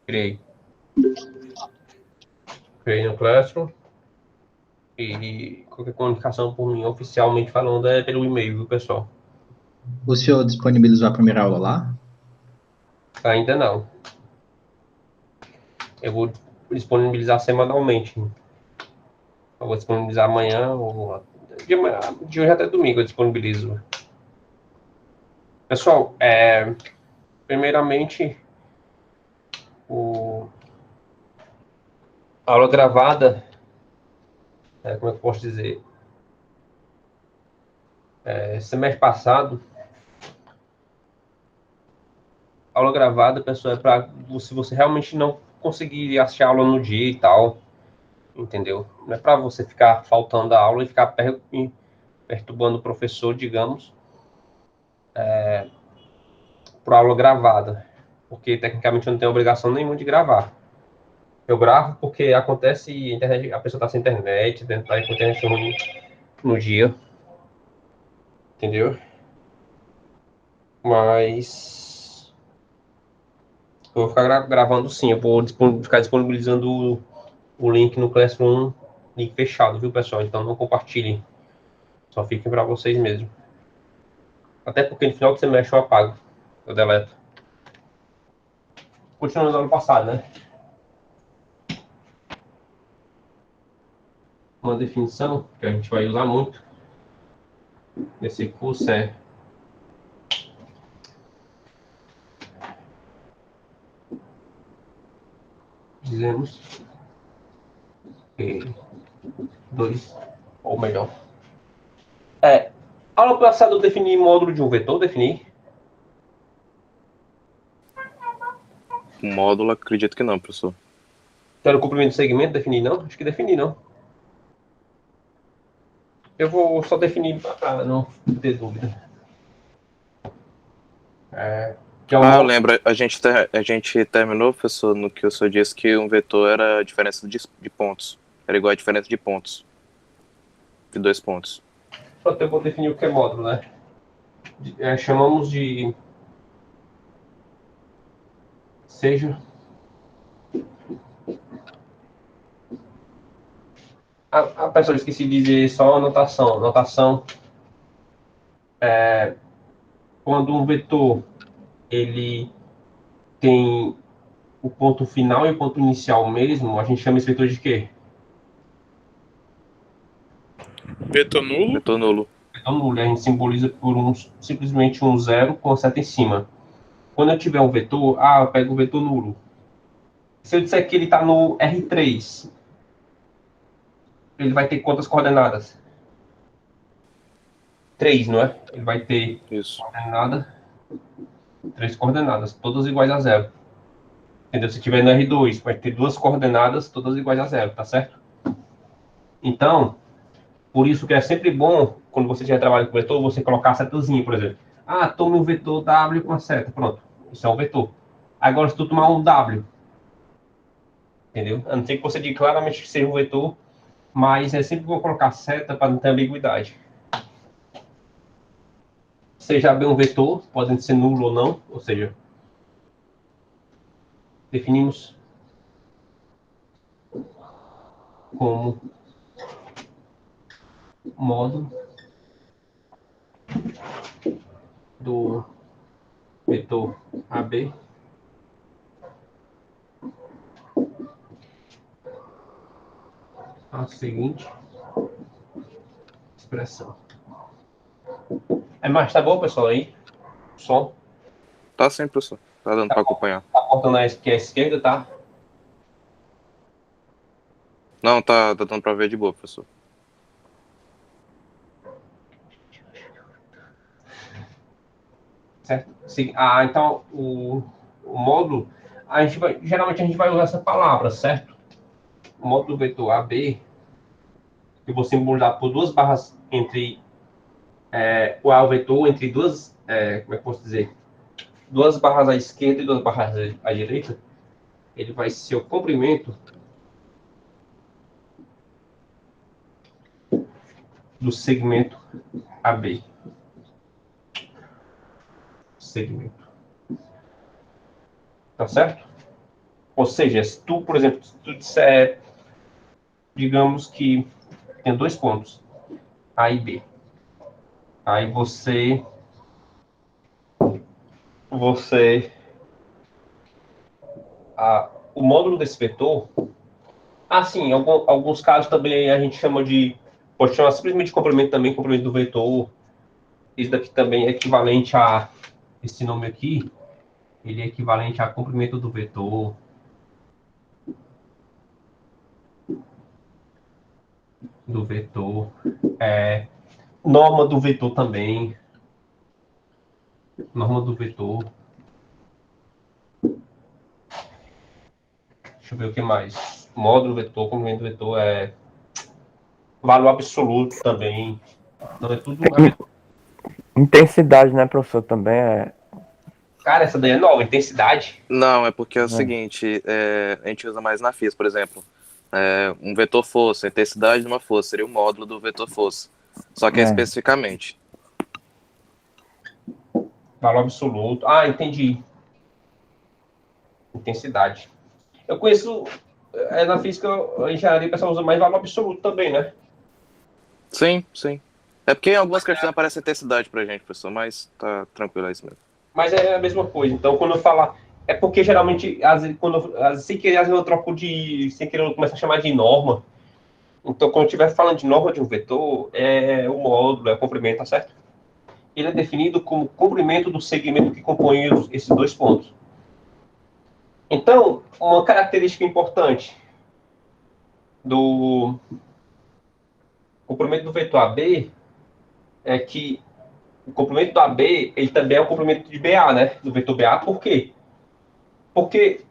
Criei. Criei no Classroom. E qualquer comunicação por mim, oficialmente falando, é pelo e-mail, viu, pessoal? O senhor disponibilizou a primeira aula lá? Ainda não. Eu vou disponibilizar semanalmente. Eu vou disponibilizar amanhã ou de hoje até domingo eu disponibilizo. Pessoal, primeiramente, a aula gravada, como é que eu posso dizer? Semestre passado, aula gravada, pessoal, é para se você realmente não conseguir assistir a aula no dia e tal, entendeu? Não é para você ficar faltando a aula e ficar perturbando o professor, digamos, por aula gravada, porque tecnicamente eu não tenho obrigação nenhuma de gravar. Eu gravo porque acontece internet, a pessoa está sem internet, dentro da internet ruim no dia, entendeu? Mas eu vou ficar gravando sim, eu vou ficar disponibilizando o link no Classroom, link fechado, viu, pessoal? Então não compartilhem, só fiquem para vocês mesmo. Até porque no final do semestre eu apago, eu deleto. Continuando no ano passado, né? Uma definição que a gente vai usar muito nesse curso é dizemos que dois, ou melhor. Aula passada eu defini módulo de um vetor, defini. Um módulo, acredito que não, professor. Quero o comprimento de segmento, defini não? Acho que defini não. Eu vou só definir para não ter dúvida. Que é um Eu módulo. lembro, a gente terminou, professor, no que o senhor disse que um vetor era a diferença de pontos. Era igual a diferença de pontos. De 2 pontos. Pronto, eu vou definir o que é módulo, né? Chamamos de seja. A pessoa esqueci de dizer só a notação. Notação quando um vetor ele tem o ponto final e o ponto inicial mesmo, a gente chama esse vetor de quê? Vetor nulo. Vetor nulo. Vetor nulo. A gente simboliza por simplesmente um zero com a seta em cima. Quando eu tiver um vetor, eu pego o vetor nulo. Se eu disser que ele está no R3, ele vai ter quantas coordenadas? 3, não é? Ele vai ter Isso. coordenada, 3 coordenadas, todas iguais a zero. Entendeu? Se tiver no R2, vai ter 2 coordenadas, todas iguais a zero, tá certo? Então, por isso que é sempre bom, quando você já trabalha com vetor, você colocar a setazinha, por exemplo. Tome um vetor W com a seta, pronto. Isso é um vetor. Agora, se tu tomar um W, entendeu? A não ser que você diga claramente que seja um vetor, mas é sempre bom colocar seta para não ter ambiguidade. Seja bem um vetor, podem ser nulo ou não, ou seja, definimos como módulo do vetor AB a seguinte expressão. Mas tá bom, pessoal, aí? Som? Tá sim, professor. Tá dando para acompanhar. Tá cortando aqui à esquerda, tá? Não, tá dando para ver de boa, professor. Certo? Sim. Então o módulo, geralmente a gente vai usar essa palavra, certo? O módulo vetor AB, eu vou simbolizar por duas barras entre o A vetor, entre duas, como é que eu posso dizer? Duas barras à esquerda e duas barras à direita, ele vai ser o comprimento do segmento AB. Segmento. Tá certo? Ou seja, se tu, por exemplo, se tu disser, digamos que tem 2 pontos, A e B. Aí você o módulo desse vetor, sim, alguns casos também a gente chama pode chamar simplesmente de complemento também, complemento do vetor. Isso daqui também é equivalente a, esse nome aqui, ele é equivalente a comprimento do vetor. Norma do vetor também. Norma do vetor. Deixa eu ver o que mais. Módulo vetor, complemento do vetor valor absoluto também. Então é tudo. Intensidade, né, professor? Também é. Cara, essa daí é nova, intensidade. Não, é porque é o seguinte, a gente usa mais na física, por exemplo. Um vetor força, a intensidade de uma força seria o módulo do vetor força. Só que especificamente. Valor absoluto. Entendi. Intensidade. Eu conheço. Na física, a engenharia, o pessoal usa mais valor absoluto também, né? Sim, sim. É porque em algumas questões aparece intensidade pra gente, professor, mas tá tranquilo, é isso mesmo. Mas é a mesma coisa. Então, quando eu falar. É porque geralmente, sem querer, às vezes eu troco sem querer, eu começo a chamar de norma. Então, quando eu estiver falando de norma de um vetor, é o módulo, é o comprimento, tá certo? Ele é definido como comprimento do segmento que compõe esses 2 pontos. Então, uma característica importante do comprimento do vetor AB é que o comprimento do AB, ele também é o comprimento de BA, né? Do vetor BA. Por quê? Porque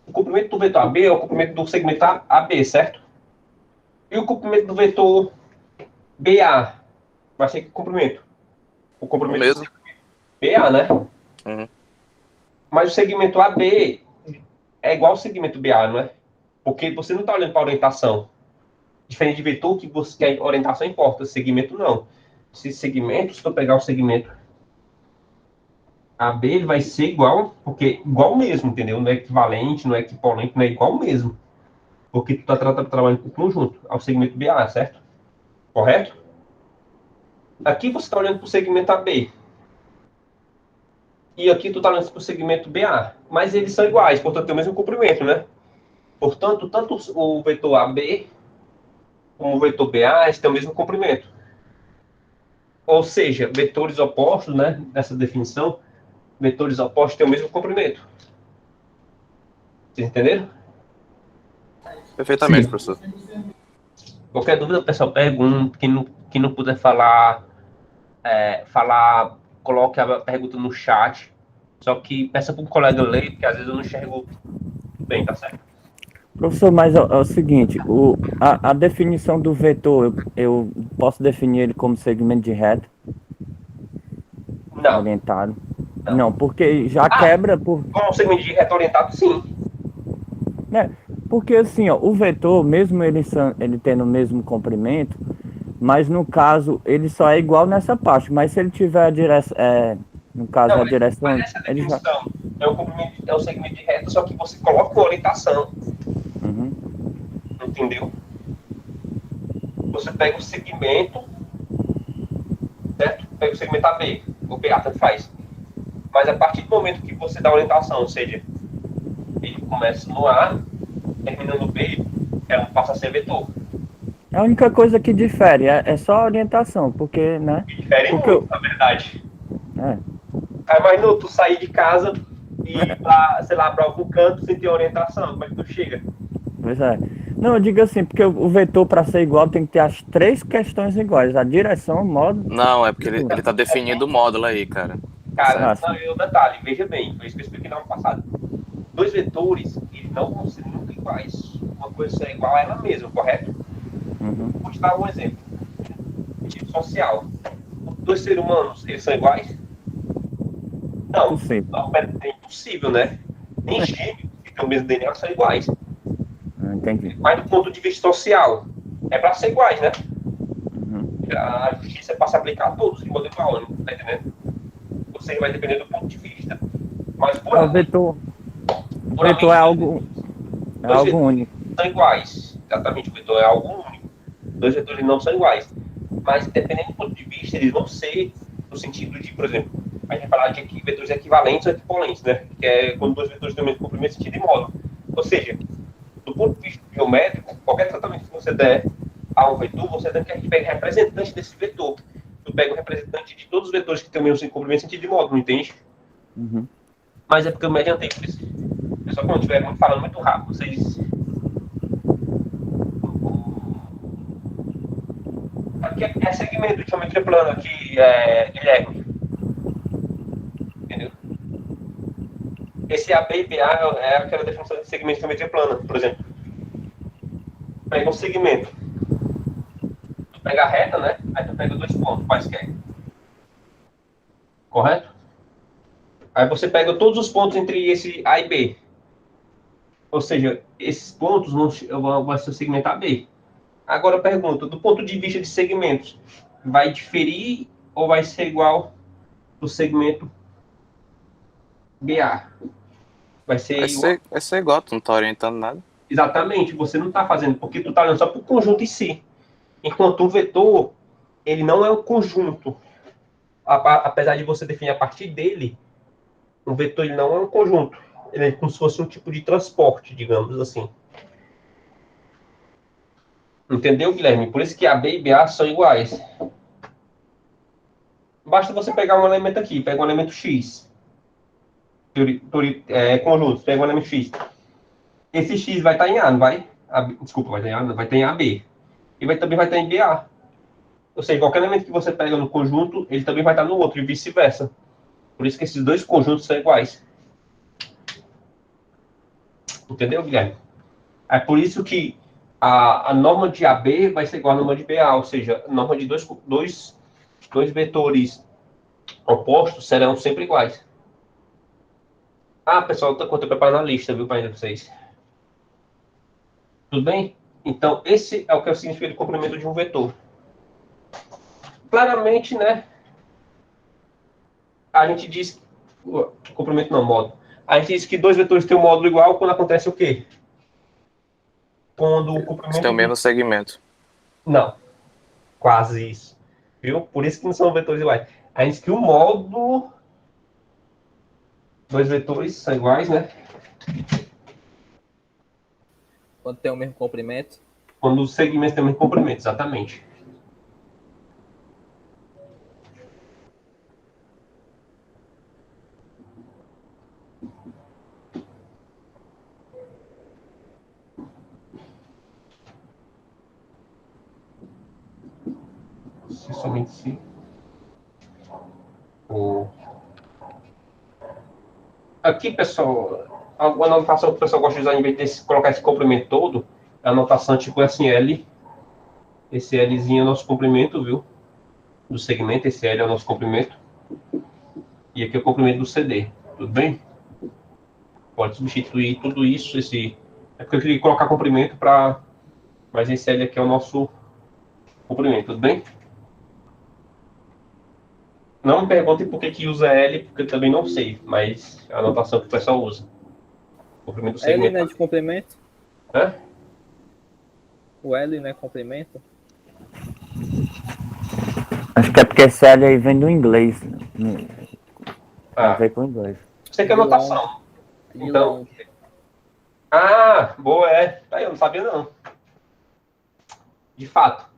o comprimento do vetor AB é o comprimento do segmento AB, certo? E o comprimento do vetor BA vai ser que comprimento? O comprimento mesmo. do BA, né? Uhum. Mas o segmento AB é igual ao segmento BA, não é? Porque você não está olhando para a orientação. Diferente de vetor, que a orientação importa, segmento não. Se eu pegar o segmento AB, ele vai ser igual, porque igual mesmo, entendeu? Não é equivalente, não é equivalente, não é igual mesmo. Porque tu está trabalhando com conjunto ao segmento BA, certo? Correto? Aqui você está olhando para o segmento AB. E aqui tu está olhando para o segmento BA. Mas eles são iguais, portanto tem o mesmo comprimento, né? Portanto, tanto o vetor AB como o vetor BA têm o mesmo comprimento. Ou seja, vetores opostos, né? Nessa definição, vetores opostos têm o mesmo comprimento. Vocês entenderam? Perfeitamente, Sim. professor. Qualquer dúvida, o pessoal pergunta. Quem não puder coloque a pergunta no chat. Só que peça para um colega ler, porque às vezes eu não enxergo bem, tá certo? Professor, mas é o seguinte, a definição do vetor, eu posso definir ele como segmento de reta Não. orientado? Não, porque já quebra por... Com um segmento de reta orientado, sim. Né? Porque assim, ó, o vetor, mesmo ele tendo o mesmo comprimento, mas no caso, ele só é igual nessa parte, mas se ele tiver a direção, no caso, a direção... Mas essa ele já... definição é o segmento de reta, só que você coloca uma orientação. Uhum. Entendeu? Você pega o segmento, certo? Pega o segmento AB, o BA, tanto faz. Mas a partir do momento que você dá a orientação, ou seja, ele começa no A, termina no B, passa a ser vetor. A única coisa que difere é só a orientação, porque, né? Que difere muito, na verdade. É. Imagina tu sair de casa e ir pra, sei lá, para algum canto sem ter orientação. Como é que tu chega? Pois é. Não, eu digo assim, porque o vetor, para ser igual, tem que ter as 3 questões iguais. A direção, o modo... Não, é porque ele tá definindo o módulo aí, cara. Cara, Certo. não, e o detalhe, veja bem, foi isso que eu expliquei no ano passado. 2 vetores, eles não vão ser nunca iguais. Uma coisa é igual a ela mesma, correto? Uhum. Vou te dar um exemplo. Tipo social. 2 seres humanos, eles são iguais? Não. Possível. Não, é impossível, né? Nem gêmeos que têm o mesmo DNA são iguais. Entendi. Mas do ponto de vista social, é para ser iguais, né? Uhum. A justiça é para se aplicar a todos de modo igual, não tá entendendo? Ou seja, vai depender do ponto de vista. Mas O vetor é algo... É algo único. São iguais. Exatamente, o vetor é algo único. Dois vetores não são iguais. Mas, dependendo do ponto de vista, eles vão ser no sentido de, por exemplo, a gente vai falar de vetores equivalentes ou equivalentes, né? Que é quando dois vetores têm o mesmo comprimento, sentido e modo. Ou seja, do ponto de vista geométrico, qualquer tratamento que você der a um vetor, você tem que pegar representante desse vetor. Tu pega o representante de todos os vetores que têm o mesmo comprimento, sentido e modo, não entende? Uhum. Mas é porque eu me adiantei por isso. Pessoal, quando estiver falando muito rápido, vocês... Aqui é segmento de geometria plana, aqui é Guilherme. Entendeu? Esse AB e BA é aquela definição de segmento de geometria plana, por exemplo. Pega um segmento. Tu pega a reta, né? Aí tu pega dois pontos quaisquer. Correto? Aí você pega todos os pontos entre esse A e B. Ou seja, esses pontos vão ser o segmento AB. Agora eu pergunto, do ponto de vista de segmentos, vai diferir ou vai ser igual do segmento BA? Vai ser igual. Vai ser igual, tu não tá orientando nada. Exatamente, você não está fazendo, porque tu está olhando só para o conjunto em si. Enquanto o vetor, ele não é um conjunto. Apesar de você definir a partir dele, o vetor ele não é um conjunto. Ele é como se fosse um tipo de transporte, digamos assim. Entendeu, Guilherme? Por isso que AB e BA são iguais. Basta você pegar um elemento aqui, pega um elemento X. Conjunto, pega um elemento X. Esse X vai estar em A, não vai? Desculpa, vai estar em A, não, vai estar em AB. E também vai estar em BA. Ou seja, qualquer elemento que você pega no conjunto, ele também vai estar no outro, e vice-versa. Por isso que esses dois conjuntos são iguais. Entendeu, Guilherme? É por isso que a norma de AB vai ser igual à norma de BA, ou seja, a norma de dois vetores opostos serão sempre iguais. Ah, pessoal, eu estou preparando a lista, viu, para vocês. Tudo bem? Então, esse é o que é o significado de comprimento de um vetor. Claramente, né? A gente diz... Comprimento não, módulo. A gente diz que dois vetores têm um módulo igual quando acontece o quê? Quando o comprimento... Eles têm o mesmo segmento. Não. Quase isso. Viu? Por isso que não são vetores iguais. A gente diz que o módulo... Dois vetores são iguais, né? Quando tem o mesmo comprimento. Quando os segmentos têm o mesmo comprimento, exatamente. Se somente se... Aqui, pessoal, a anotação que o pessoal gosta de usar, em vez de colocar esse comprimento todo, a anotação tipo assim, L. Esse Lzinho é o nosso comprimento, viu? Do segmento, esse L é o nosso comprimento. E aqui é o comprimento do CD, tudo bem? Pode substituir tudo isso, É porque eu queria colocar comprimento para... Mas esse L aqui é o nosso comprimento, tudo bem? Não me perguntem por que usa L, porque eu também não sei, mas é a anotação que o pessoal usa. Comprimento do segmento. L não é de complemento? Hã? O L não é complemento? Acho que é porque esse L aí vem do inglês. Tem a ver com o inglês. Você quer anotação. Então... Ah, boa, é. Eu não sabia, não. De fato.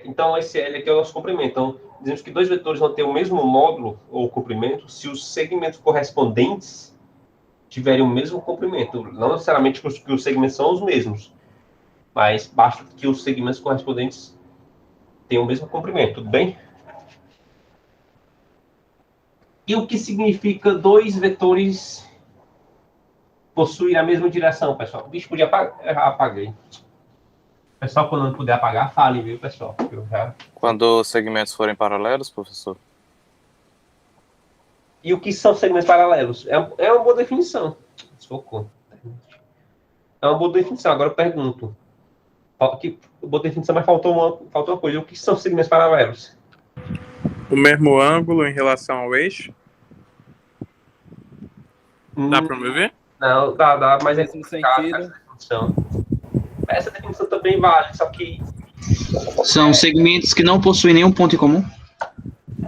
Então, esse L aqui é o nosso comprimento. Então, dizemos que dois vetores vão ter o mesmo módulo ou comprimento se os segmentos correspondentes tiverem o mesmo comprimento. Não necessariamente que os segmentos são os mesmos, mas basta que os segmentos correspondentes tenham o mesmo comprimento, tudo bem? E o que significa dois vetores possuir a mesma direção, pessoal? O bicho podia apagar. Eu já apaguei. Pessoal, quando não puder apagar, fale, viu, pessoal? Quando os segmentos forem paralelos, professor? E o que são segmentos paralelos? É uma boa definição. Desfocou. É uma boa definição. Agora eu pergunto. Boa definição, mas faltou uma coisa. O que são segmentos paralelos? O mesmo ângulo em relação ao eixo. Dá para me ver? Não, dá, mas é Mesmo complicado sentido. essa definição. Essa definição também vale, só que São segmentos que não possuem nenhum ponto em comum.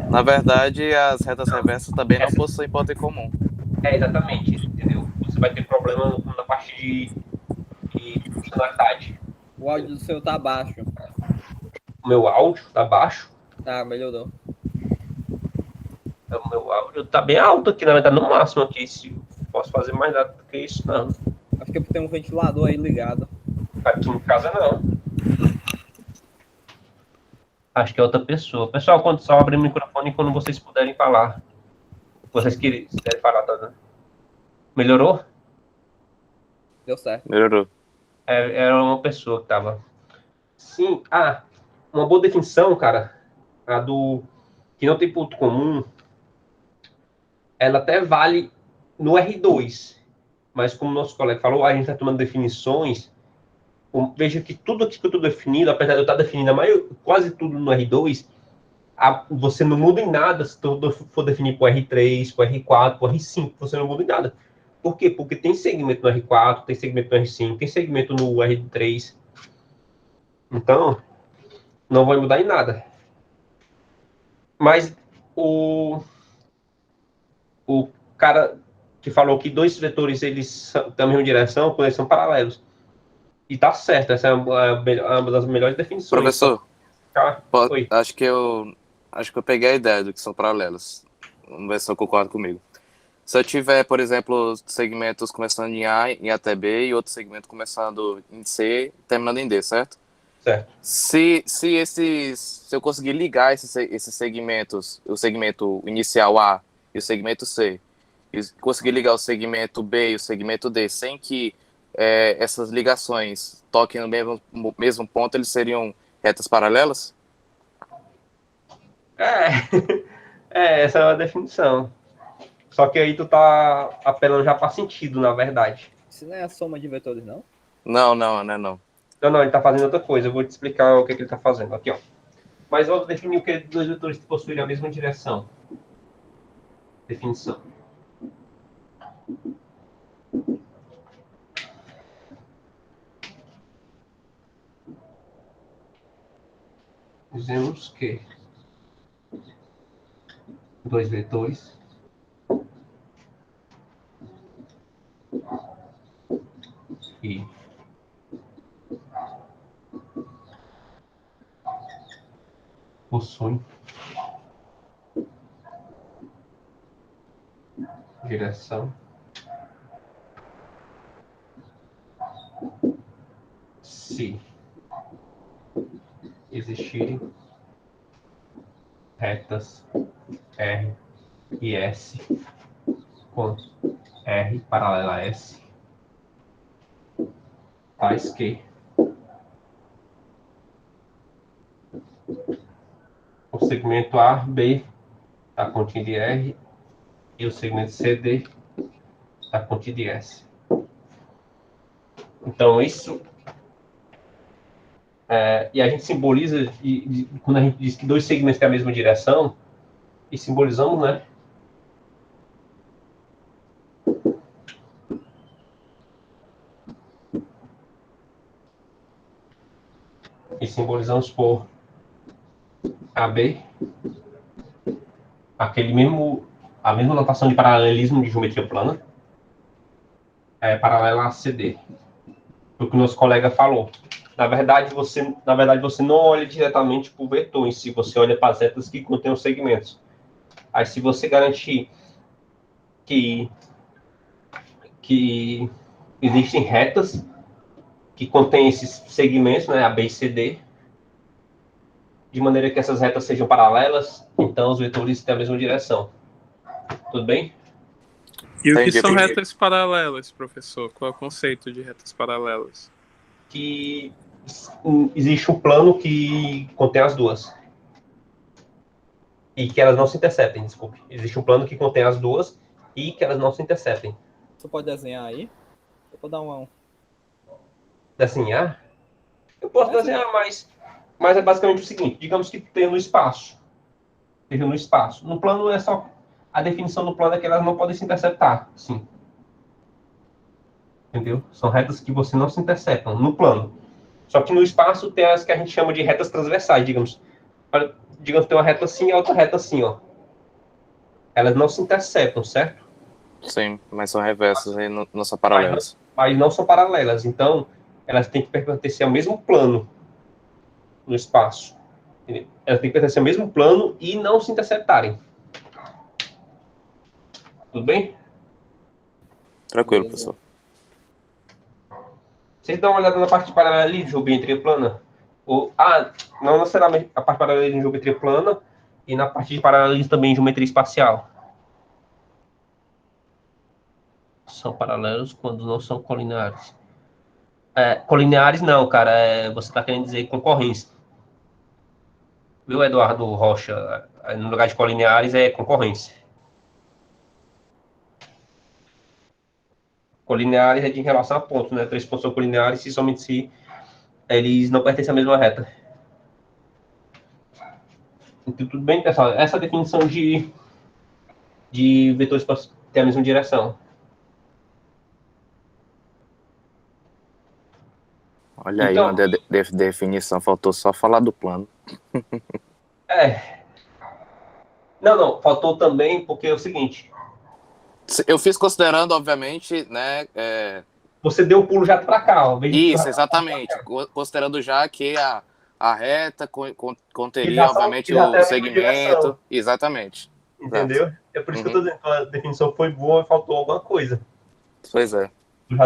Na verdade, as retas reversas também não possuem ponto em comum. é exatamente, entendeu? Você vai ter problema na parte de funcionalidade. O áudio do seu tá baixo. O meu áudio tá baixo, Tá, melhorou. o meu áudio tá bem alto aqui, na verdade, no máximo aqui. Se posso fazer mais nada do que isso, não. Acho que tem um ventilador aí ligado. Aqui em casa, não. Acho que é outra pessoa. Pessoal, quando só abre o microfone quando vocês puderem falar. Vocês quiserem falar, tá vendo? Melhorou? Deu certo. Melhorou. Era uma pessoa que tava. Sim, uma boa definição, cara, a do que não tem ponto comum, ela até vale no R2, mas como o nosso colega falou, a gente está tomando definições. Veja que tudo aqui que eu estou definindo, apesar de eu estar definindo quase tudo no R2, você não muda em nada se tu for definir para o R3, para o R4, para o R5, você não muda em nada. Por quê? Porque tem segmento no R4, tem segmento no R5, tem segmento no R3. Então, não vai mudar em nada. Mas o cara que falou que dois vetores eles têm a mesma direção quando eles são paralelos. E tá certo, essa é uma das melhores definições. Professor, Oi. acho que eu peguei a ideia do que são paralelos. Vamos ver se eu concordo comigo. Se eu tiver, por exemplo, segmentos começando em A, em A até B, e outro segmento começando em C, terminando em D, certo? Certo. Se eu conseguir ligar esses segmentos, o segmento inicial A e o segmento C, e conseguir ligar o segmento B e o segmento D sem que essas ligações toquem no mesmo ponto, eles seriam retas paralelas? Essa é a definição. Só que aí tu tá apelando já para sentido, na verdade. Isso não é a soma de vetores, não? Não. Não, ele tá fazendo outra coisa. Eu vou te explicar o que ele tá fazendo. Aqui, ó. Mas vamos definir o que dois vetores que possuem a mesma direção. Definição. Dizemos que dois vetores que possuem direção se existirem retas R e S com R paralela a S, tais que o segmento AB está contido em R e o segmento CD está contido em S. Então, isso... e a gente simboliza, quando a gente diz que dois segmentos têm a mesma direção, e simbolizamos, né? E simbolizamos por AB, a mesma notação de paralelismo de geometria plana, paralela a CD. O que o nosso colega falou. Na verdade, você não olha diretamente para o vetor em si, você olha para as retas que contêm os segmentos. Aí, se você garantir que existem retas que contêm esses segmentos, né, A, B e CD, de maneira que essas retas sejam paralelas, então os vetores têm a mesma direção. Tudo bem? E o que Entendi, são entendi. retas paralelas, professor? Qual é o conceito de retas paralelas? Que existe um plano que contém as duas. E que elas não se interceptem, desculpe. Existe um plano que contém as duas e que elas não se interceptem. Você pode desenhar aí? Eu vou dar um... Desenhar? Eu posso desenhar, mas é basicamente o seguinte. Digamos que esteja no espaço. No plano é só... A definição do plano é que elas não podem se interceptar. Sim. entendeu? São retas que você não se interceptam no plano. Só que no espaço tem as que a gente chama de retas transversais, digamos. Digamos que tem uma reta assim e a outra reta assim, ó. Elas não se interceptam, certo? Sim, mas são reversas e não são paralelas. Mas não são paralelas. Então, elas têm que pertencer ao mesmo plano no espaço. Entendeu? Elas têm que pertencer ao mesmo plano e não se interceptarem. Tudo bem? Tranquilo, Beleza. professor. Vocês dão uma olhada na parte de paralelismo de geometria plana? Não necessariamente a parte de paralelismo de geometria plana e na parte de paralelismo também de geometria espacial. São paralelos quando não são colineares. Colineares não, cara. Você está querendo dizer concorrência. Viu, Eduardo Rocha? No lugar de colineares é concorrência. Colineares é de relação a pontos, né? Três pontos são colineares se somente se eles não pertencem à mesma reta. Então, tudo bem, pessoal? Essa definição de vetores para ter a mesma direção. Olha aí, Então, uma definição, faltou só falar do plano. Não, faltou também, porque é o seguinte, Eu fiz considerando, obviamente, né? você deu um pulo já para cá, ó. Isso, exatamente. Considerando já que a reta Eles já conteria, são- obviamente, eles já têm o a mesma direção. segmento. Exatamente. Entendeu? É por isso que eu Uhum. tô dizendo que a definição foi boa e faltou alguma coisa. Pois é. Tu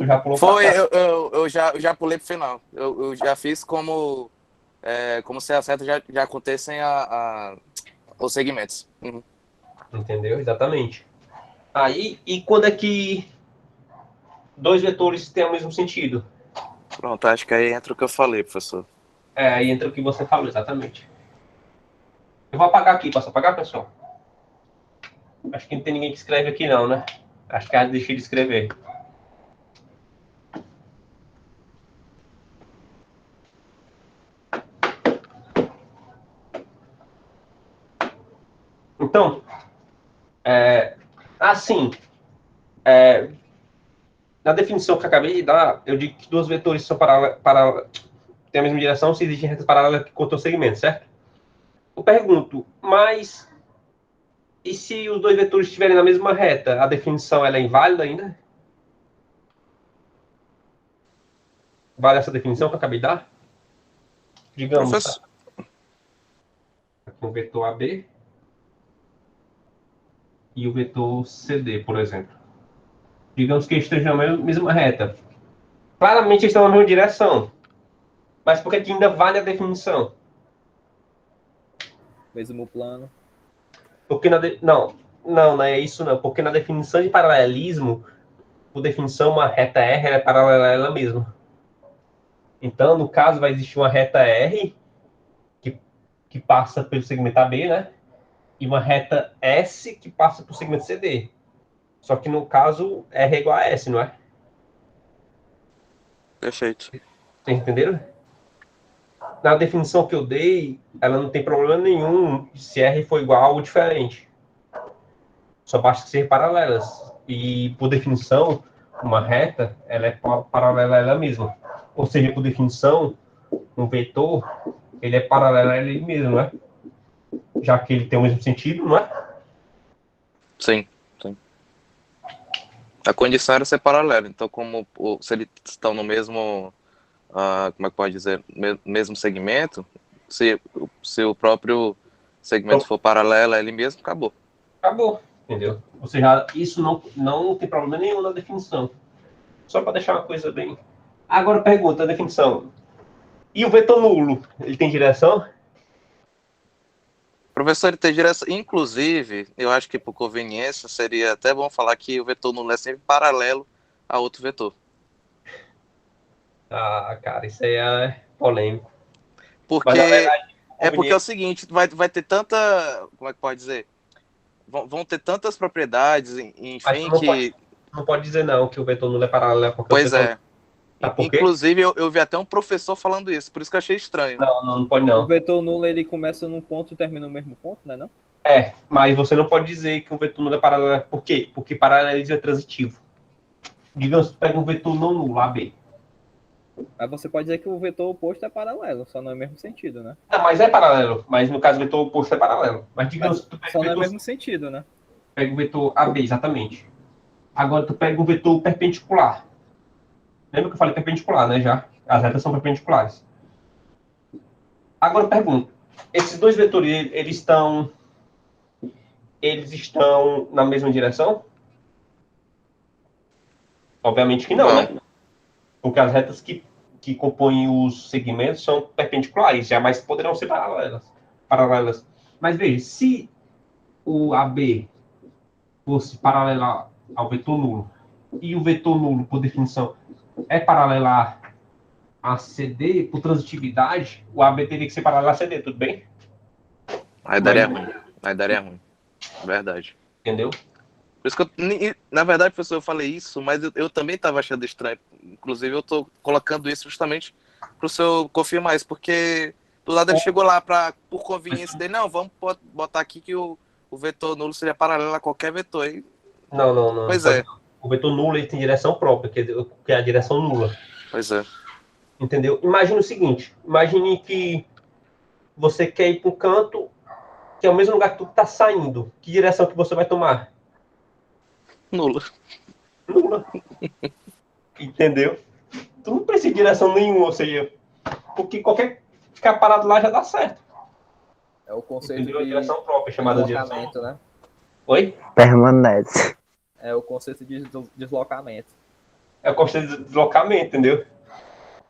já pulou Foi, pra cá. eu já pulei pro final. Eu já fiz como se as retas já acontecem os segmentos. Uhum. Entendeu? Exatamente. Aí, e quando é que dois vetores têm o mesmo sentido? Pronto, acho que aí entra o que eu falei, professor. Aí entra o que você falou, exatamente. Eu vou apagar aqui, posso apagar, pessoal? Acho que não tem ninguém que escreve aqui não, né? Acho que deixei de escrever. Então, assim, na definição que eu acabei de dar, eu digo que dois vetores são têm a mesma direção se existem retas paralelas que cortam o segmento, certo? Eu pergunto, mas e se os dois vetores estiverem na mesma reta, a definição ela é inválida ainda? Vale essa definição que eu acabei de dar? Digamos, Professor, aqui um vetor AB e o vetor CD, por exemplo. Digamos que eles estejam na mesma reta. Claramente eles estão na mesma direção. Mas por que ainda vale a definição? Mesmo plano. Porque não é isso não. Porque na definição de paralelismo, por definição, uma reta R é paralela a ela mesma. Então, no caso, vai existir uma reta R que passa pelo segmento AB, né? E uma reta S que passa pelo segmento CD. Só que no caso, R é igual a S, não é? perfeito. Vocês entenderam? Na definição que eu dei, ela não tem problema nenhum se R for igual ou diferente. Só basta ser paralelas. E, por definição, uma reta, ela é paralela a ela mesma. Ou seja, por definição, um vetor, ele é paralelo a ele mesmo, não é? Já que ele tem o mesmo sentido, não é? Sim. A condição era ser paralelo. Então, se eles estão no mesmo, como é que pode dizer, mesmo segmento, se o próprio segmento for paralelo a ele mesmo, acabou. Acabou, entendeu? Ou seja, isso não tem problema nenhum na definição. Só para deixar uma coisa bem... Agora pergunta, a definição. E o vetor nulo, ele tem direção? Professor, ele tem direção. Inclusive, eu acho que por conveniência seria até bom falar que o vetor nulo é sempre paralelo a outro vetor. Ah, cara, isso aí é polêmico. Porque Mas, na verdade, porque é o seguinte, vai ter tanta, como é que pode dizer? Vão ter tantas propriedades, mas enfim, tu que... não pode dizer não que o vetor nulo é paralelo porque Pois o vetor... é. Tá, por quê? Inclusive, eu vi até um professor falando isso, por isso que eu achei estranho. Não pode O não. vetor nulo ele começa num ponto e termina no mesmo ponto, né? Não? Mas você não pode dizer que o vetor nulo é paralelo. Por quê? Porque paralelismo é transitivo. digamos que tu pega um vetor não nulo, AB. Mas você pode dizer que o vetor oposto é paralelo, só não é o mesmo sentido, né? Não, mas é paralelo. Mas no caso, o vetor oposto é paralelo. Mas digamos que tu pega Só o não é o vetor, mesmo sentido, né? pega o vetor AB, exatamente. Agora tu pega um vetor perpendicular. Lembra que eu falei perpendicular, né? Já. As retas são perpendiculares. Agora eu pergunto, esses dois vetores, eles estão na mesma direção? Obviamente que não, Não. né? Porque as retas que compõem os segmentos são perpendiculares, jamais poderão ser paralelas. Mas veja, se o AB fosse paralelo ao vetor nulo, e o vetor nulo, por definição, é paralelo a CD, por transitividade, o AB teria que ser paralelo a CD, tudo bem? Aí daria ruim. Aí daria ruim. Verdade. Entendeu? Por isso que na verdade, professor, eu falei isso, mas eu também estava achando estranho. Inclusive, eu estou colocando isso justamente para o senhor confirmar isso, porque do lado ele chegou lá por conveniência dele, não, vamos botar aqui que o vetor nulo seria paralelo a qualquer vetor. E, Não. pois é, O vetor nulo ele tem direção própria, que é a direção nula. pois é. Entendeu? Imagine o seguinte: imagine que você quer ir para um canto que é o mesmo lugar que tu está saindo. Que direção que você vai tomar? Nulo. Nula. Entendeu? Tu não precisa de direção nenhuma, ou seja, porque qualquer ficar parado lá já dá certo. É o conceito Entendeu? A de direção própria, chamada direção. deslocamento, né? Oi? Permanece. É o conceito de deslocamento. É o conceito de deslocamento, entendeu?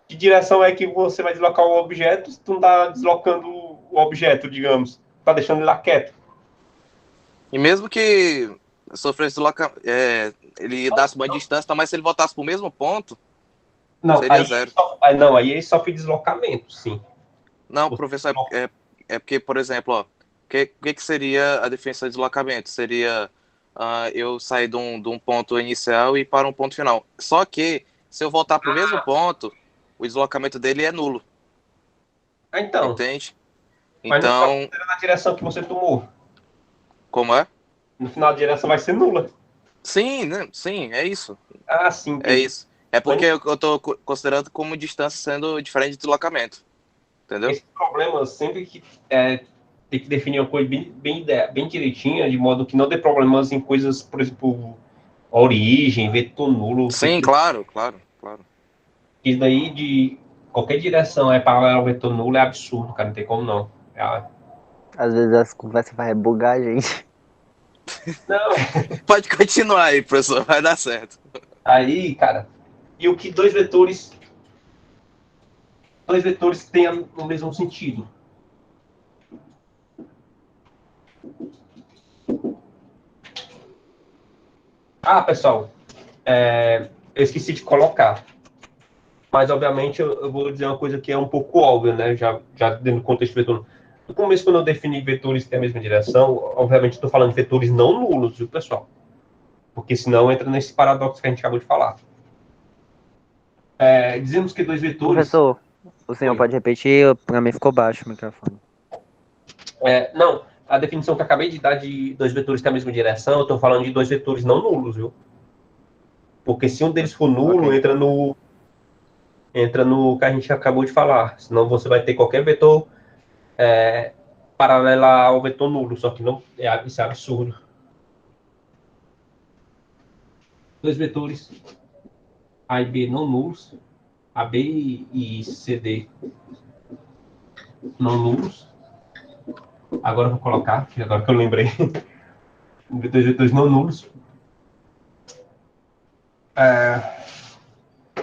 Que direção é que você vai deslocar o objeto se tu não tá deslocando o objeto, digamos? Tá deixando ele lá quieto. E mesmo que sofresse ele dasse uma distância, mas se ele voltasse para o mesmo ponto, Não, seria zero. aí ele sofre deslocamento, sim. Não, professor, é porque, por exemplo, ó, que seria a definição de deslocamento? Seria eu sair de um ponto inicial e ir para um ponto final. Só que, se eu voltar para o mesmo ponto, o deslocamento dele é nulo, Então, entende? mas no final Então, na direção que você tomou. como é? No final a direção vai ser nula. Sim, né? Sim, é isso. Ah, sim, É entendi. isso. É porque eu estou considerando como distância sendo diferente de deslocamento. Entendeu? Esse problema sempre que tem que definir uma coisa bem direitinha, de modo que não dê problemas em coisas, por exemplo, origem, vetor nulo, Sim, claro, claro, claro. isso daí de qualquer direção é paralelo ao vetor nulo é absurdo, cara, não tem como não. Às vezes as conversas vai bugar a gente. Não, Pode continuar aí, professor, vai dar certo. aí, cara, e o que dois vetores têm o mesmo sentido. Ah, pessoal, eu esqueci de colocar. Mas, obviamente, eu vou dizer uma coisa que é um pouco óbvia, né? Já dentro do contexto vetor. No começo, quando eu defini vetores que têm a mesma direção, obviamente, estou falando de vetores não nulos, viu, pessoal? Porque senão entra nesse paradoxo que a gente acabou de falar. Dizemos que dois vetores. Professor, o senhor Oi. pode repetir? Pra mim ficou baixo o microfone. Não, a definição que eu acabei de dar de dois vetores que têm a mesma direção, eu estou falando de dois vetores não nulos, viu? Porque se um deles for nulo, Ok. entra no que a gente acabou de falar. Senão você vai ter qualquer vetor paralela ao vetor nulo, só que não isso é absurdo. Dois vetores A e B não nulos, AB e CD não nulos. Agora eu vou colocar, agora que eu lembrei, dois vetores não nulos.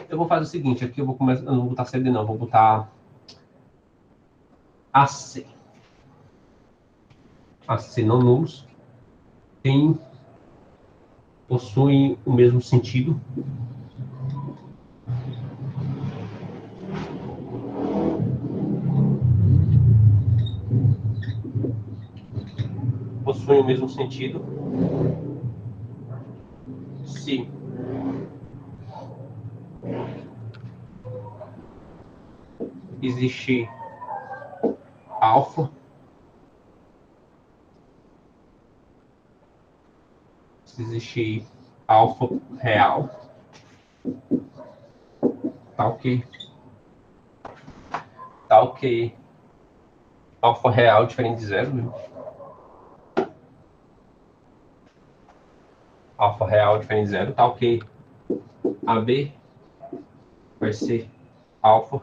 Eu vou fazer o seguinte, aqui eu vou começar, eu não vou botar CD não, vou botar AC. AC não nulos possuem o mesmo sentido. Possuem o mesmo sentido. Se existe alfa, se existe alfa real, Tá ok. Tá ok. Alfa real diferente de zero, viu? Alfa real diferente de zero, tá ok. AB vai ser alfa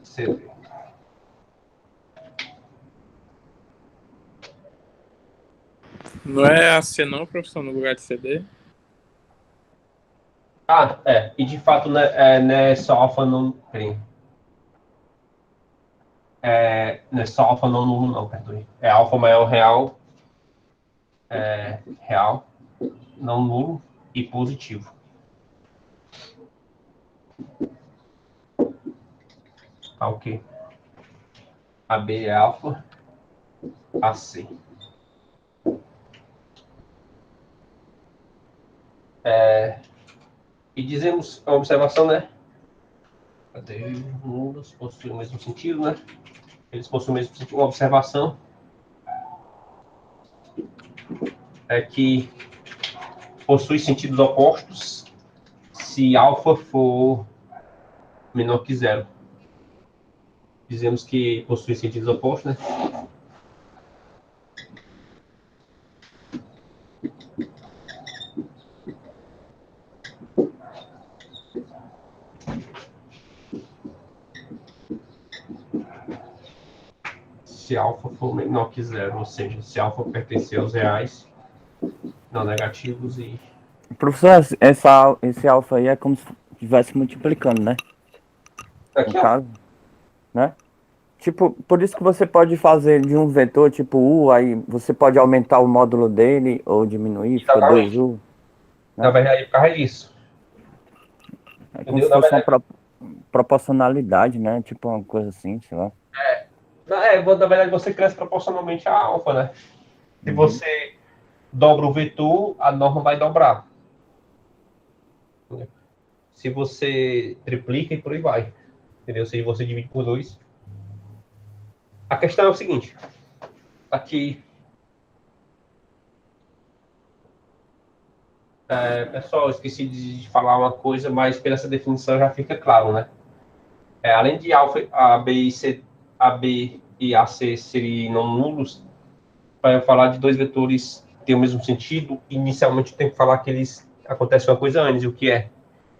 CD. Não é AC não, professor, no lugar de CD? Ah, é. E de fato, né, não é só alfa não. Peraí. Não é só alfa não nulo, não, perdoe. É alfa maior real, real, não nulo e positivo. Tá ok. AB é alfa, AC. E dizemos a observação, né? Cadê? Nulos possuem o mesmo sentido, né? Eles possuem o mesmo sentido. Uma observação é que possui sentidos opostos se alfa for menor que zero. Dizemos que possui sentidos opostos, né? Se alfa for menor que zero, ou seja, se alfa pertencer aos reais, não negativos e... Professor, esse alfa aí é como se estivesse multiplicando, né? Aqui, No ó. caso, né? Tipo, por isso que você pode fazer de um vetor tipo U, aí você pode aumentar o módulo dele ou diminuir, fica Exatamente. 2U. Na verdade, por causa disso. É como Entendeu? se Na fosse uma verdade, proporcionalidade, né? Tipo uma coisa assim, sei lá. na verdade, você cresce proporcionalmente a alfa, né? Se você dobra o vetor, a norma vai dobrar. Se você triplica e por aí vai. Entendeu? Se você divide por 2. A questão é o seguinte. Aqui, pessoal, eu esqueci de falar uma coisa, mas pela essa definição já fica claro, né? Além de alfa, A, B e C, A, B e AC serem não nulos, para eu falar de dois vetores que têm o mesmo sentido, inicialmente eu tenho que falar que eles acontecem uma coisa antes, o que é?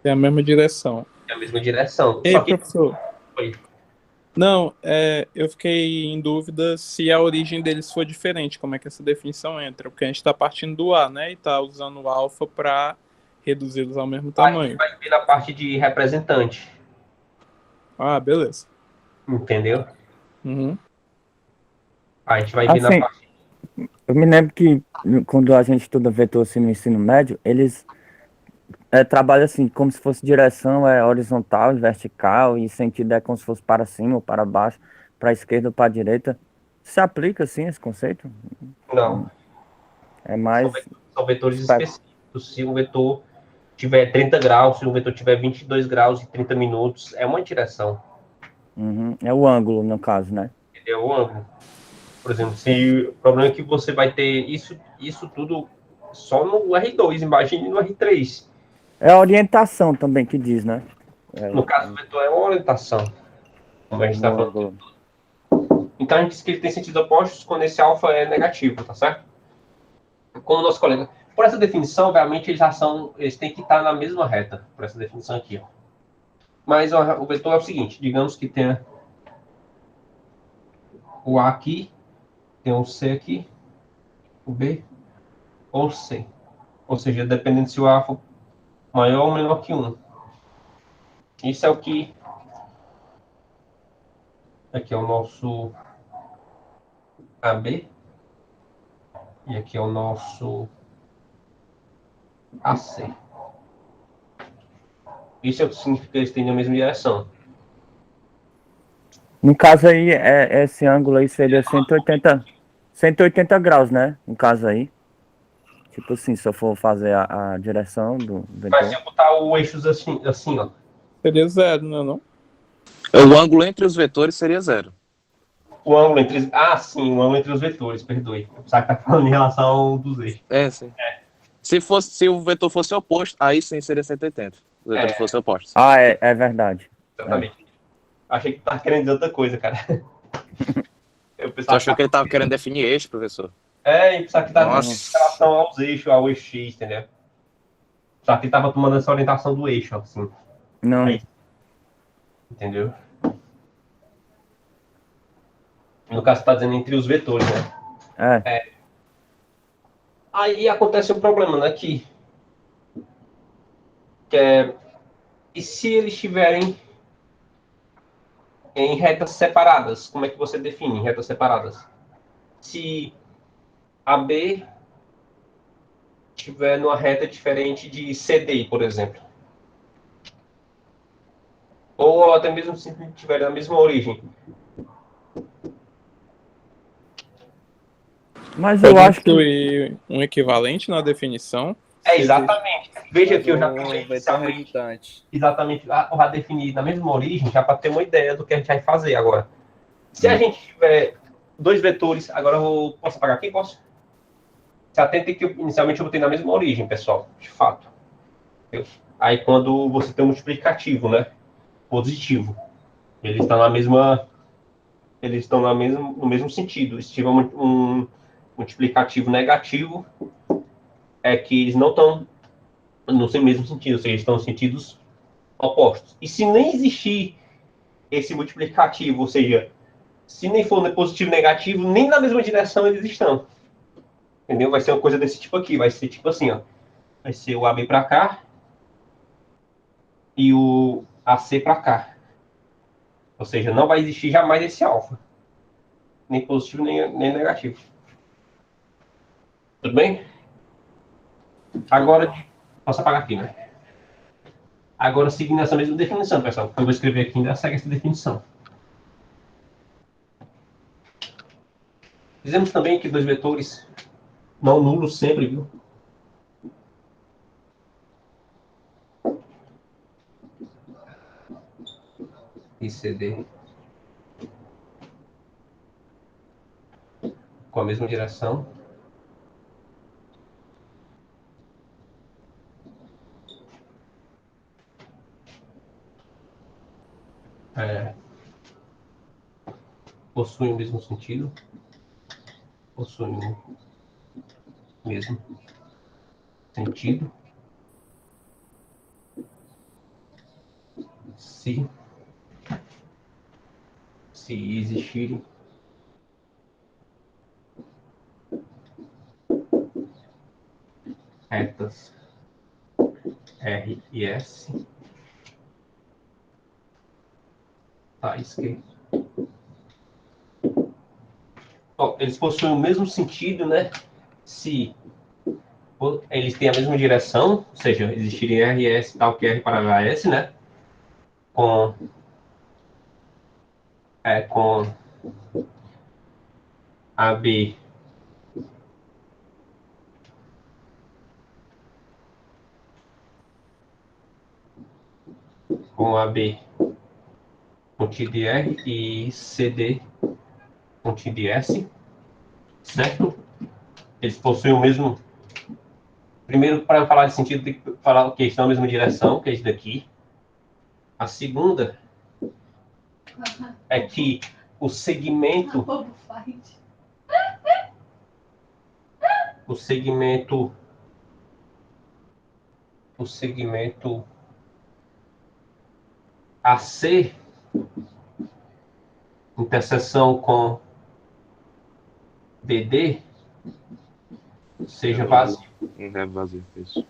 É a mesma direção. É a mesma direção. Ei, Só que professor. foi. Não, eu fiquei em dúvida se a origem deles for diferente, como é que essa definição entra, porque a gente está partindo do A, né, e está usando o alfa para reduzi-los ao mesmo A gente tamanho. vai ver na parte de representante, Ah, beleza. entendeu? Uhum. A gente vai ver na Assim, parte. eu me lembro que quando a gente estuda vetor assim no ensino médio, eles trabalham assim, como se fosse direção horizontal e vertical, e sentido é como se fosse para cima ou para baixo, para a esquerda ou para a direita. Se aplica assim esse conceito? Não, É são, mais. são vetores específicos. Se um vetor tiver 30 graus, se um vetor tiver 22 graus e 30 minutos, é uma direção. Uhum, é o ângulo, no caso, né? Entendeu? O ângulo. Por exemplo, se o problema é que você vai ter isso tudo só no R2, imagine no R3. É a orientação também que diz, né? No caso, o vetor é uma orientação, como a gente está O falando. ângulo. Então, a gente diz que ele tem sentidos opostos quando esse alfa é negativo, tá certo? Como o nosso colega. Por essa definição, obviamente, eles têm que estar na mesma reta, por essa definição aqui. Ó. Mas o vetor é o seguinte, digamos que tenha o A aqui, tem o C aqui, o B ou o C. Ou seja, dependendo se o A for maior ou menor que 1. Isso é o que... Aqui é o nosso AB. E aqui é o nosso AC. Isso é o que significa que eles têm na mesma direção. No caso aí, esse ângulo aí seria 180 graus, né? No caso aí. Tipo assim, se eu for fazer a direção do Mas se vetor. eu botar o eixo assim, ó. Seria zero, não é não? O ângulo entre os vetores seria zero. O ângulo entre... Ah, sim, o ângulo entre os vetores, perdoe. Eu pensava que tá falando em relação ao dos eixos. Sim. Se o vetor fosse oposto, aí sim seria 180. Os vetores fossem opostos. Ah, é verdade. Exatamente. Achei que tu tava querendo dizer outra coisa, cara. Eu Tu pensava achou que ele tava querendo definir eixo, professor? eu pensava que tava em Nossa. relação aos eixos, ao eixo X, entendeu? Só que tava tomando essa orientação do eixo, assim. Não. Aí, entendeu? No caso, tá dizendo entre os vetores, né? É. Aí acontece um problema, né? Que é... E se eles estiverem em retas separadas? Como é que você define retas separadas? Se a B estiver numa reta diferente de CD, por exemplo. Ou até mesmo se estiver na mesma origem. Mas eu Pode acho que. incluir um equivalente na definição. É, Se existe. exatamente. Veja Faz que eu já um falei vetor inicialmente, resultante. exatamente, já defini na mesma origem, já para ter uma ideia do que a gente vai fazer agora. Se a Hum. gente tiver dois vetores, agora posso apagar aqui? Posso? Se atente que inicialmente eu botei na mesma origem, pessoal, de fato. Aí quando você tem um multiplicativo, né? Positivo. Eles estão na mesma. Eles estão no mesmo sentido. Se tiver um multiplicativo negativo, é que eles não estão no mesmo sentido, ou seja, estão em sentidos opostos. E se nem existir esse multiplicativo, ou seja, se nem for positivo e negativo, nem na mesma direção eles estão. Entendeu? Vai ser uma coisa desse tipo aqui. Vai ser tipo assim, ó. Vai ser o AB para cá e o AC para cá. Ou seja, não vai existir jamais esse alfa. Nem positivo, nem negativo. Tudo bem? Agora, posso apagar aqui, né? Agora, seguindo essa mesma definição, pessoal. Eu vou escrever aqui, ainda segue essa definição. Dizemos também que dois vetores não nulos sempre, viu? E CD com a mesma direção. Possuem o mesmo sentido. Possuem o mesmo sentido. Se existirem retas R e S tais que eles possuem o mesmo sentido, né? Se eles têm a mesma direção, ou seja, existirem R e S tal que R para HS, né? Com AB com AB contido em R e CD contido em S, certo? Eles possuem o mesmo. Primeiro, para eu falar de sentido, tem que falar que estão na mesma direção, que é isso daqui. A segunda é que o segmento. O segmento. O segmento AC, interseção com BD, seja vazio. É vazio, isso.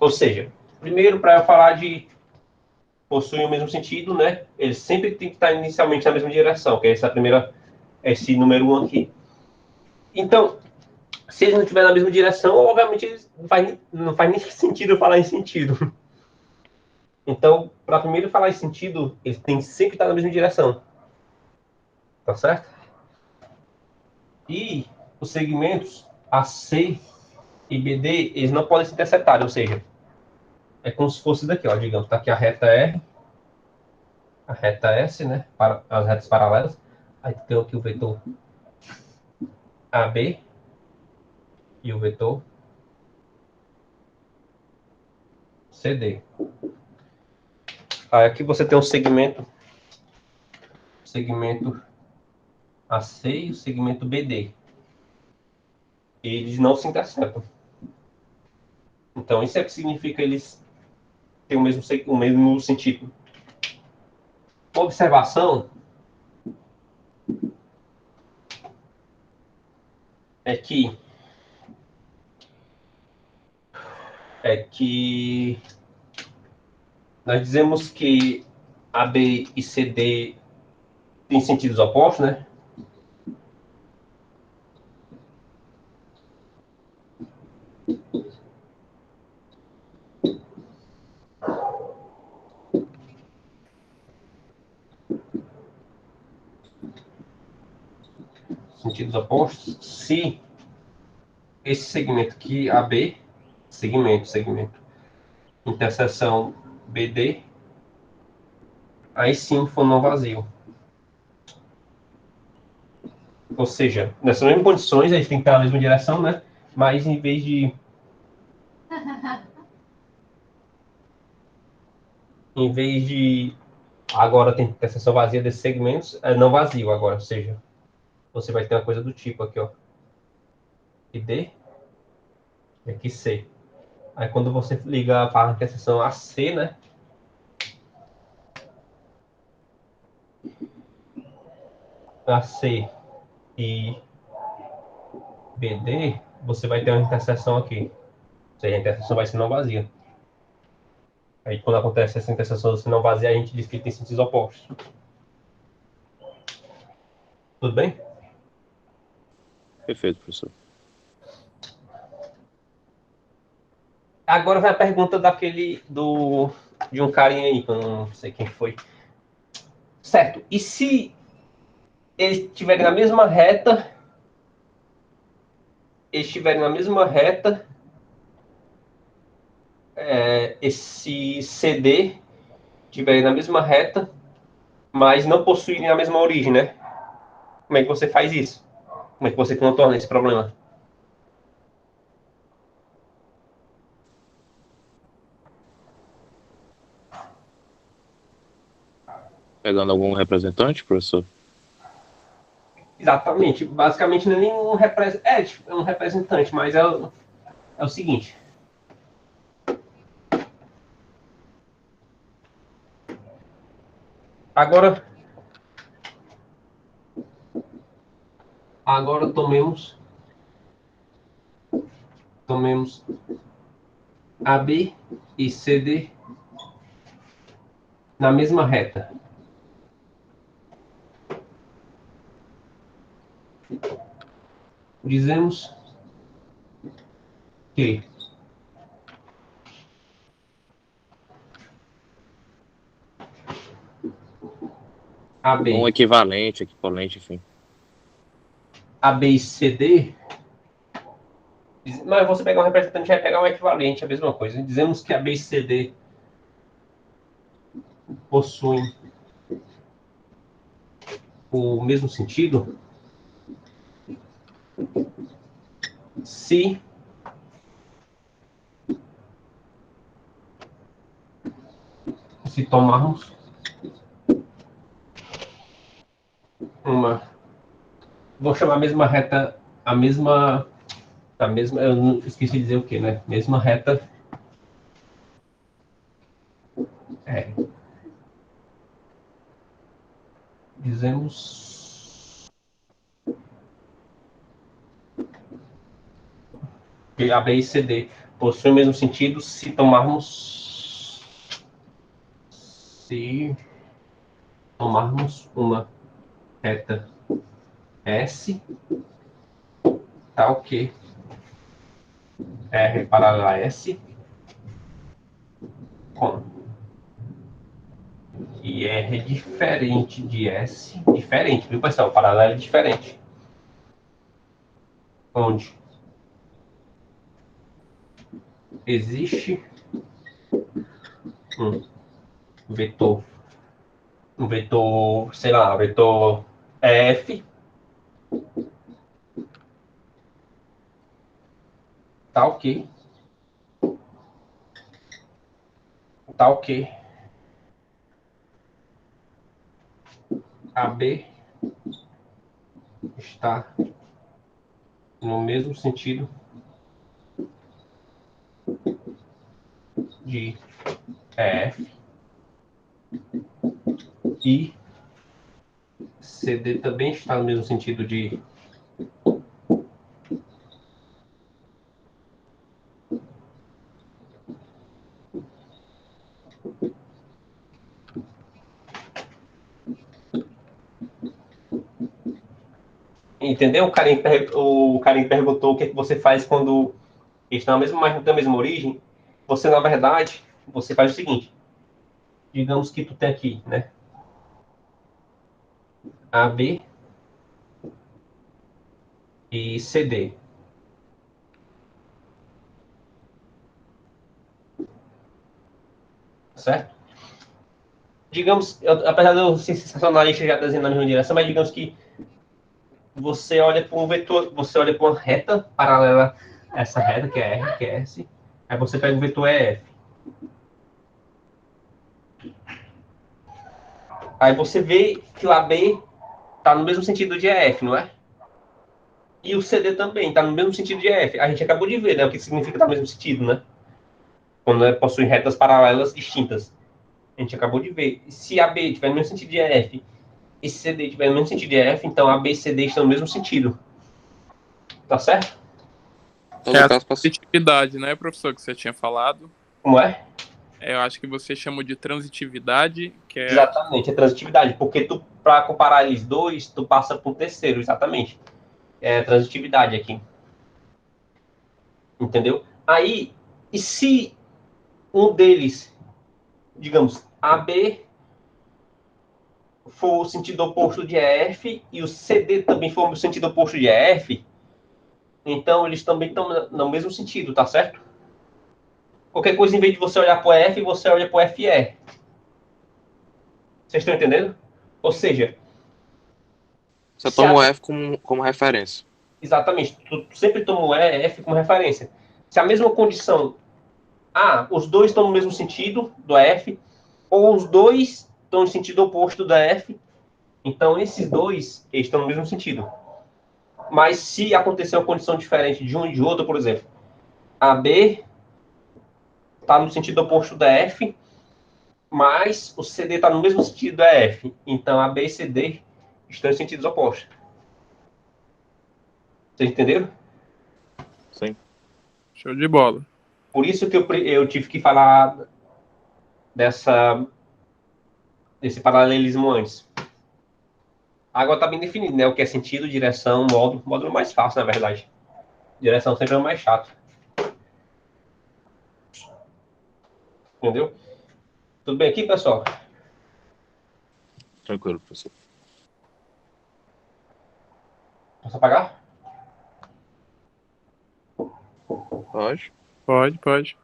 Ou seja, primeiro, para eu falar de possuem o mesmo sentido, né? Eles sempre têm que estar inicialmente na mesma direção, que é essa primeira, esse número 1 aqui. Então, se eles não estiverem na mesma direção, obviamente não faz nem sentido eu falar em sentido. Então, para primeiro falar em sentido, eles têm que sempre estar na mesma direção. Tá certo? E os segmentos AC e BD, eles não podem se interceptar, ou seja, é como se fosse daqui, ó, digamos, tá aqui a reta R, a reta S, né, para as retas paralelas, aí tem aqui o vetor AB e o vetor CD. Aí aqui você tem um segmento AC e o segmento BD. Eles não se interceptam. Então, isso é que significa eles têm o mesmo sentido. Observação é que nós dizemos que AB e CD têm sentidos opostos, né? Sentidos opostos. Se esse segmento aqui, AB, segmento, interseção BD, aí sim for não vazio. Ou seja, nessas mesmas condições, a gente tem que estar na mesma direção, né? Mas em vez de agora tem interseção vazia desses segmentos, é não vazio agora. Ou seja, você vai ter uma coisa do tipo aqui, ó. E D, e aqui C. Aí quando você liga para a interseção AC, né? AC e BD, você vai ter uma interseção aqui. Ou seja, a interseção vai ser não vazia. Aí quando acontece essa interseção não vazia, a gente diz que ele tem sentidos opostos. Tudo bem? Perfeito, professor. Agora vai a pergunta de um carinha aí, que eu não sei quem foi. Certo. E se eles estiverem na mesma reta, esse CD estiverem na mesma reta, mas não possuírem a mesma origem, né? Como é que você faz isso? Como é que você contorna esse problema? Pegando algum representante, professor? Exatamente. Basicamente não é nenhum representante. É um representante, mas é o seguinte. Agora tomemos AB e CD na mesma reta. Dizemos que Um AB, equivalente, enfim. AB e CD, mas você pegar um representante vai pegar um equivalente, a mesma coisa. Dizemos que AB e CD possuem o mesmo sentido se tomarmos uma, vou chamar a mesma reta, eu esqueci de dizer o que, né? Mesma reta, é, dizemos que AB e CD possuem o mesmo sentido se tomarmos uma reta S, tal que R paralela a S, com e R é diferente de S, diferente, viu, pessoal? Paralelo é diferente. Onde existe um vetor, sei lá, vetor F, tal que tal que AB está no mesmo sentido de EF e CD também está no mesmo sentido de entendeu? O Karim perguntou o que, é que você faz quando eles estão na mesma, mas não têm a mesma origem. Você, na verdade, você faz o seguinte. Digamos que tu tem aqui, né? AB e CD. Certo? Digamos, apesar de eu ser sensacionalista já desenhando na mesma direção, mas digamos que você olha para um vetor, você olha para uma reta paralela a essa reta, que é R, que é S, aí você pega o vetor EF. Aí você vê que o AB está no mesmo sentido de EF, não é? E o CD também está no mesmo sentido de EF. A gente acabou de ver, né? O que significa estar no mesmo sentido, né? Quando possui retas paralelas distintas. A gente acabou de ver. Se AB tiver no mesmo sentido de EF e se CD tiver no mesmo sentido de EF, então AB e CD estão no mesmo sentido. Tá certo? Então, É no a caso, posso... transitividade, né, professor, que você tinha falado. Como é? Eu acho que você chamou de transitividade, que é... Exatamente, é transitividade. Porque tu, para comparar eles dois, tu passa para um terceiro, exatamente. É transitividade aqui. Entendeu? Aí, e se um deles, digamos, AB for o sentido oposto de EF e o CD também for o sentido oposto de EF, então eles também estão no mesmo sentido, tá certo? Qualquer coisa, em vez de você olhar para o EF, você olha para o FE. Vocês estão entendendo? Ou seja, Você se toma o a, F como referência. exatamente, tu sempre toma o EF como referência. Se a mesma condição, os dois estão no mesmo sentido do EF, ou os dois estão no sentido oposto da F, então esses dois eles estão no mesmo sentido. Mas se acontecer uma condição diferente de um e de outro, por exemplo, AB está no sentido oposto da F, mas o CD está no mesmo sentido da F. Então AB e CD estão em sentidos opostos. Vocês entenderam? Sim. Show de bola. Por isso que eu tive que falar desse paralelismo antes. Agora está bem definido, né? O que é sentido, direção, módulo. Módulo mais fácil, na verdade. Direção sempre é o mais chato. Entendeu? Tudo bem aqui, pessoal? Tranquilo, professor. Posso apagar? Pode. Pode, pode.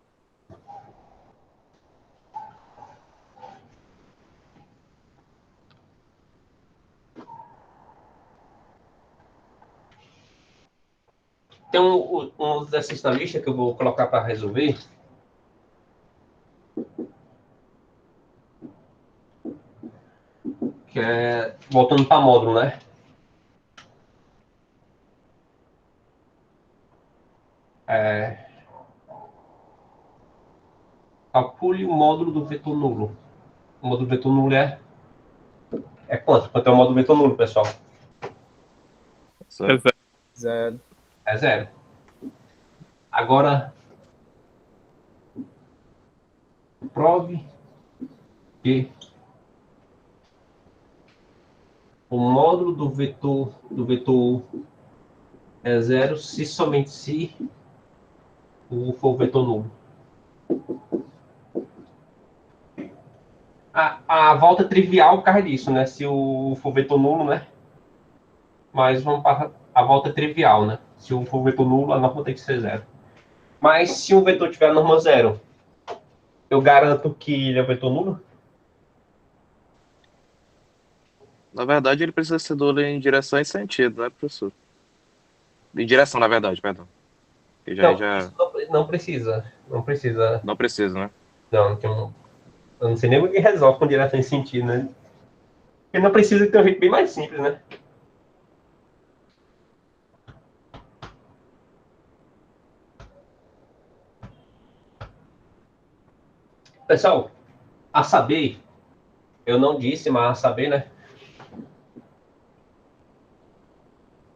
Tem um exercício na lista que eu vou colocar para resolver. Que é voltando para módulo, né? Calcule o módulo do vetor nulo. O módulo do vetor nulo é quanto? Quanto é o módulo do vetor nulo, pessoal? Certo. Exato. Zero. É zero. Agora, prove que o módulo do vetor é zero se somente se o for o vetor nulo. A volta é trivial por causa disso, né? Se o for vetor nulo, né? Mas vamos para a volta é trivial, né? Se o for vetor nulo, a norma tem que ser zero. Mas se um vetor tiver a norma zero, eu garanto que ele é um vetor nulo? Na verdade, ele precisa ser nulo em direção e sentido, né, professor? Em direção, na verdade, perdão. E já, Não, já isso não precisa. Não precisa. não precisa, né? Não, tem um... Eu não sei nem o que resolve com direção em sentido, né? Porque não precisa ter um jeito bem mais simples, né? Pessoal, a saber, eu não disse, mas a saber, né?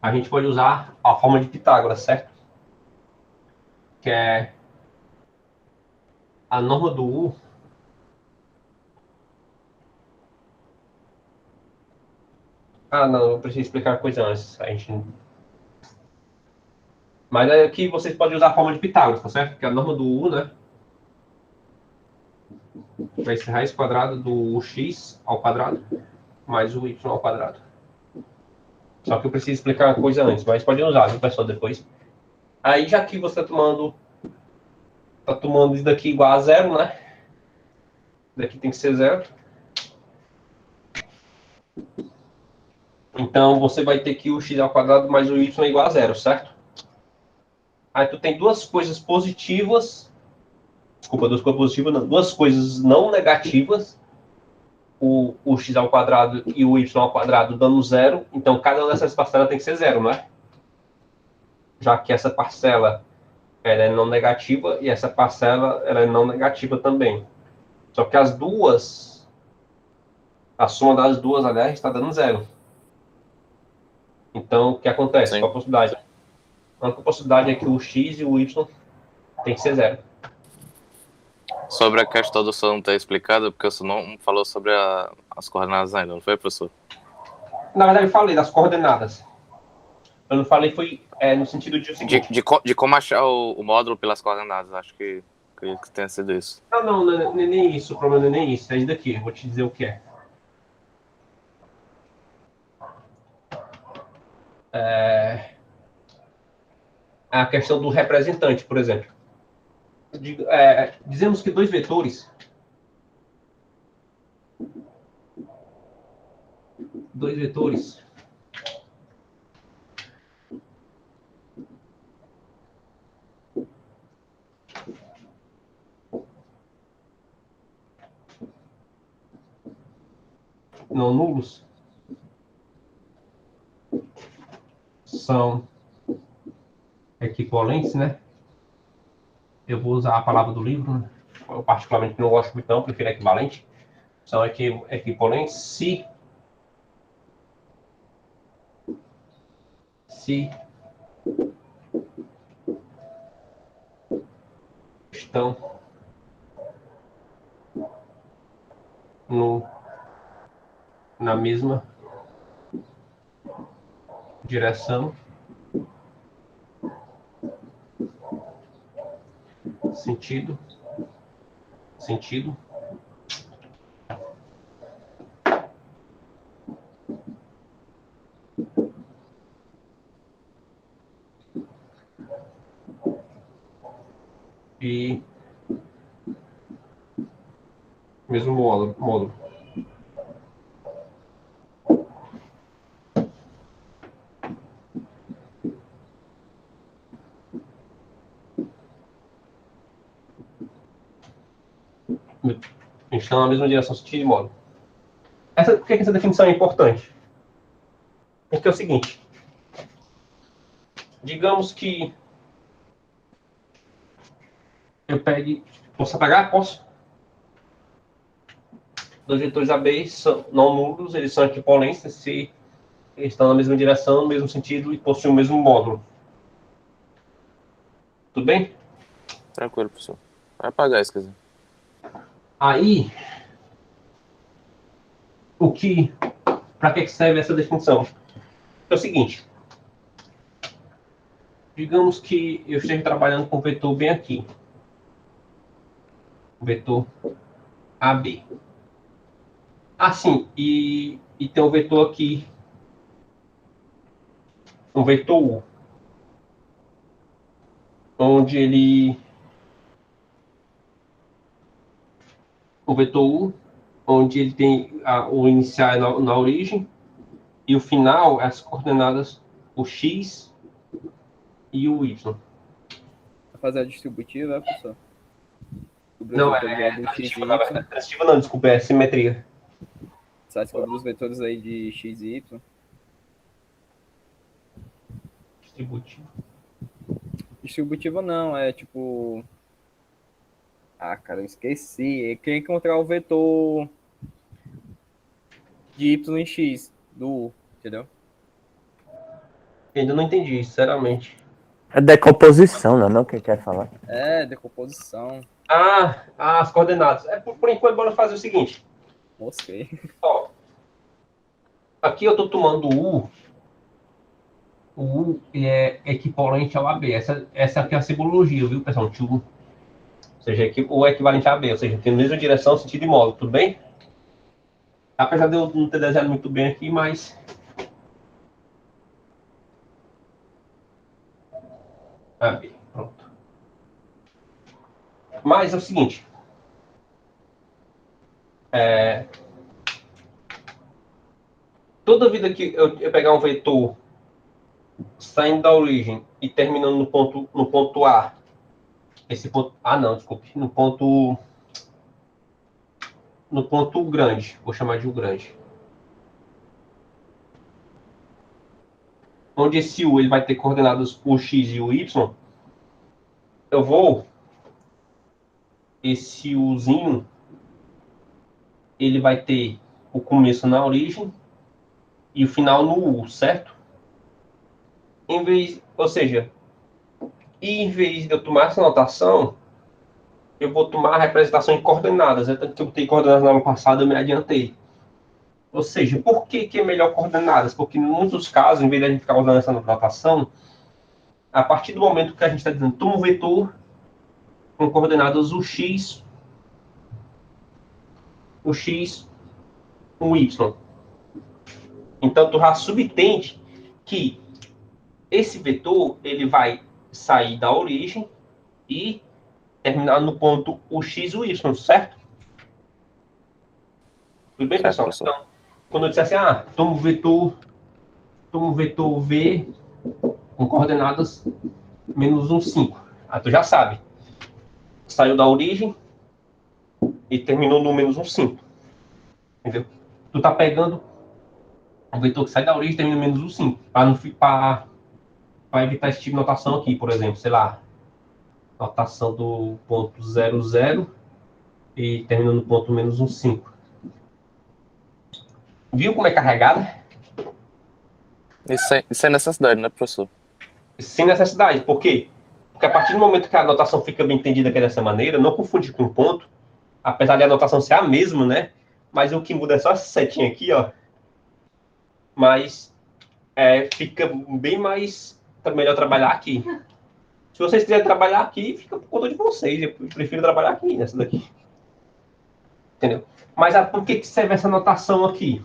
A gente pode usar a forma de Pitágoras, certo? Que é a norma do U. Ah, não, eu preciso explicar a coisa antes. A gente... Mas é que vocês podem usar a forma de Pitágoras, tá certo? Que é a norma do U, né? Vai ser raiz quadrada do x ao quadrado mais o y ao quadrado. Só que eu preciso explicar uma coisa antes, mas pode usar, viu, pessoal, depois. Aí, já que você tá tomando isso daqui igual a zero, né? Daqui tem que ser zero. Então, você vai ter que o x ao quadrado mais o y é igual a zero, certo? Aí, tu tem duas coisas positivas. Desculpa, duas coisas positivas, não. Duas coisas não negativas. O x ao quadrado e o y ao quadrado dando zero. Então, cada uma dessas parcelas tem que ser zero, não é? Já que essa parcela ela é não negativa e essa parcela ela é não negativa também. Só que as duas, a soma das duas, aliás, está dando zero. Então, o que acontece? Sim. Qual a possibilidade? A única possibilidade é que o x e o y tem que ser zero. Sobre a questão do senhor não ter explicado, porque o senhor não falou sobre as coordenadas ainda, não foi, professor? Na verdade, eu falei das coordenadas. Eu não falei, foi no sentido de o seguinte. De como achar o módulo pelas coordenadas, acho que tenha sido isso. Não é nem isso, o problema não é nem isso. É isso daqui, eu vou te dizer o que é. A questão do representante, por exemplo. Dizemos que dois vetores não nulos são equivalentes, né? Eu vou usar a palavra do livro, né? Eu particularmente não gosto muito, não, prefiro equivalente. São equivalentes se estão na mesma direção, sentido, e mesmo módulo. Estão na mesma direção, sentido e módulo. Por que essa definição é importante? Porque é o seguinte. Digamos que eu pegue... Posso apagar? Posso? Dois vetores AB são não nulos, eles são equivalentes se eles estão na mesma direção, no mesmo sentido e possuem o mesmo módulo. Tudo bem? Tranquilo, professor. Vai apagar se quiser. Aí, para que serve essa definição? É o seguinte. Digamos que eu esteja trabalhando com um vetor bem aqui. O vetor AB. Assim, e tem um vetor aqui. Um vetor U. Onde ele... O vetor U, onde ele tem o inicial na origem e o final, as coordenadas, o x e o y. Vai fazer a distributiva, professor? descobrir os Não, vetores aí do x e transitiva, na y. verdade. Transitiva não, desculpa, é simetria. Você vai descobrir os vetores aí de x e y. Distributivo. Distributiva não, é tipo... Ah, cara, eu esqueci. Eu queria encontrar o vetor de y em x do u, entendeu? Ainda não entendi, sinceramente. É decomposição, não é o que quer falar? É, decomposição. As coordenadas. Por enquanto, bora fazer o seguinte. Mosquei. Ó, aqui eu estou tomando o U é equivalente ao AB. Essa aqui é a simbologia, viu, pessoal? Ou seja, o equivalente a AB, ou seja, tem a mesma direção, sentido e módulo, tudo bem? Apesar de eu não ter desenhado muito bem aqui, mas... AB, pronto. Mas é o seguinte. Toda vida que eu pegar um vetor saindo da origem e terminando no ponto A, esse ponto... Ah, não, desculpe. No ponto grande. Vou chamar de U grande. Onde esse U ele vai ter coordenadas o x e o y, eu vou... Esse Uzinho, ele vai ter o começo na origem e o final no U, certo? Ou seja, em vez de eu tomar essa notação, eu vou tomar a representação em coordenadas. Tanto que eu botei coordenadas na aula passada, eu me adiantei. Ou seja, por que é melhor coordenadas? Porque em muitos casos, em vez de a gente ficar usando essa notação, a partir do momento que a gente está dizendo toma um vetor com coordenadas o x, o y. Então, tu já subentende que esse vetor ele vai sair da origem e terminar no ponto o x e o y, certo? Tudo bem, Certo, pessoal? professor. Então, quando eu disser assim, toma um vetor V com coordenadas menos 1, 5. Tu já sabe. Saiu da origem e terminou no menos 1, 5. Entendeu? Tu tá pegando o vetor que sai da origem e termina no menos 1, 5. Para evitar esse tipo de notação aqui, por exemplo, sei lá, notação do ponto 0, 0 e termina no ponto menos 1, 5. Viu como é carregada? Isso é necessidade, né, professor? Sem necessidade. Por quê? Porque a partir do momento que a notação fica bem entendida que é dessa maneira, não confunde com ponto, apesar de a notação ser a mesma, né? Mas o que muda é só essa setinha aqui, ó. Mas fica bem mais... melhor trabalhar aqui. Se vocês quiserem trabalhar aqui, fica por conta de vocês. Eu prefiro trabalhar aqui, nessa daqui. Entendeu? Mas por que serve essa notação aqui?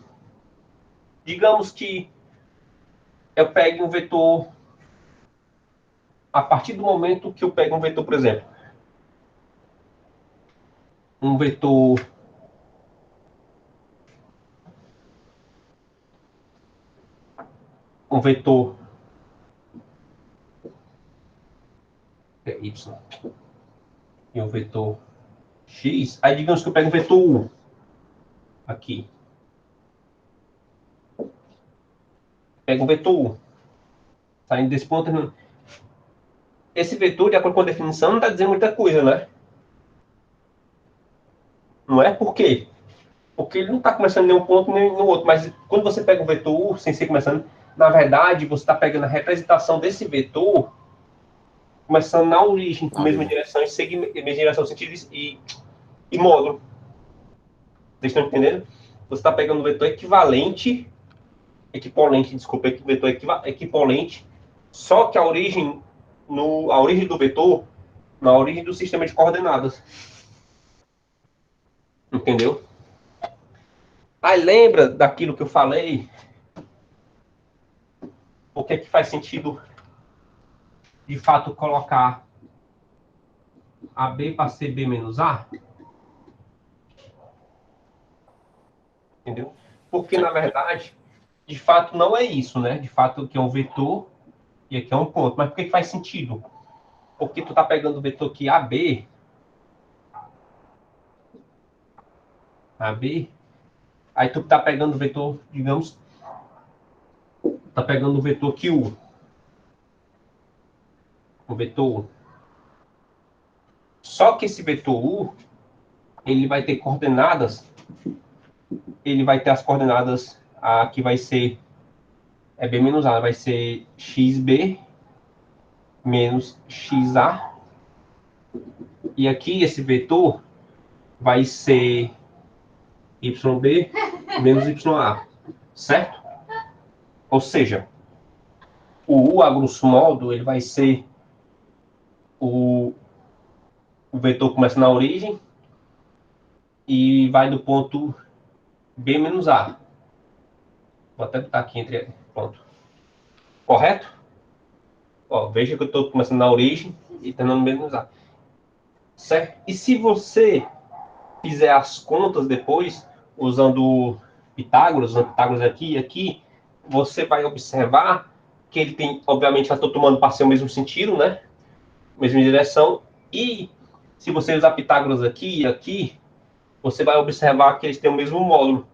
Digamos que eu pegue um vetor... A partir do momento que eu pego um vetor, por exemplo, um vetor y e um vetor x, aí digamos que eu pego um vetor u aqui. Pego um vetor u, saindo desse ponto. Esse vetor, de acordo com a definição, não está dizendo muita coisa, né? Não é? Por quê? Porque ele não está começando em nenhum ponto nem no outro. Mas quando você pega um vetor u, sem ser começando, na verdade, você está pegando a representação desse vetor começando na origem, com a mesma direção e mesma direção, sentido e módulo. Vocês estão entendendo? Você está pegando um vetor equivalente, vetor equivalente, só que a origem do vetor, na origem do sistema de coordenadas. Entendeu? Aí lembra daquilo que eu falei? Por que faz sentido, de fato, colocar AB para CB menos A? Entendeu? Porque, na verdade, de fato, não é isso, né? De fato, aqui é um vetor e aqui é um ponto. Mas por que faz sentido? Porque tu tá pegando o vetor aqui AB AB. Aí tu tá pegando o vetor, digamos, tá pegando o vetor Q. O vetor U. Só que esse vetor U, ele vai ter coordenadas, ele vai ter as coordenadas, aqui vai ser, B menos A, vai ser XB menos XA. E aqui esse vetor vai ser YB menos YA, certo? Ou seja, o U, a grosso modo, ele vai ser o vetor começa na origem e vai do ponto B menos A. Vou até botar aqui entre... Pronto. Correto? Ó, veja que eu estou começando na origem e terminando no B menos A. Certo? E se você fizer as contas depois, usando Pitágoras aqui e aqui, você vai observar que ele tem, obviamente, eu estou tomando para ser o mesmo sentido, né? Mesma direção. E se você usar Pitágoras aqui e aqui, você vai observar que eles têm o mesmo módulo.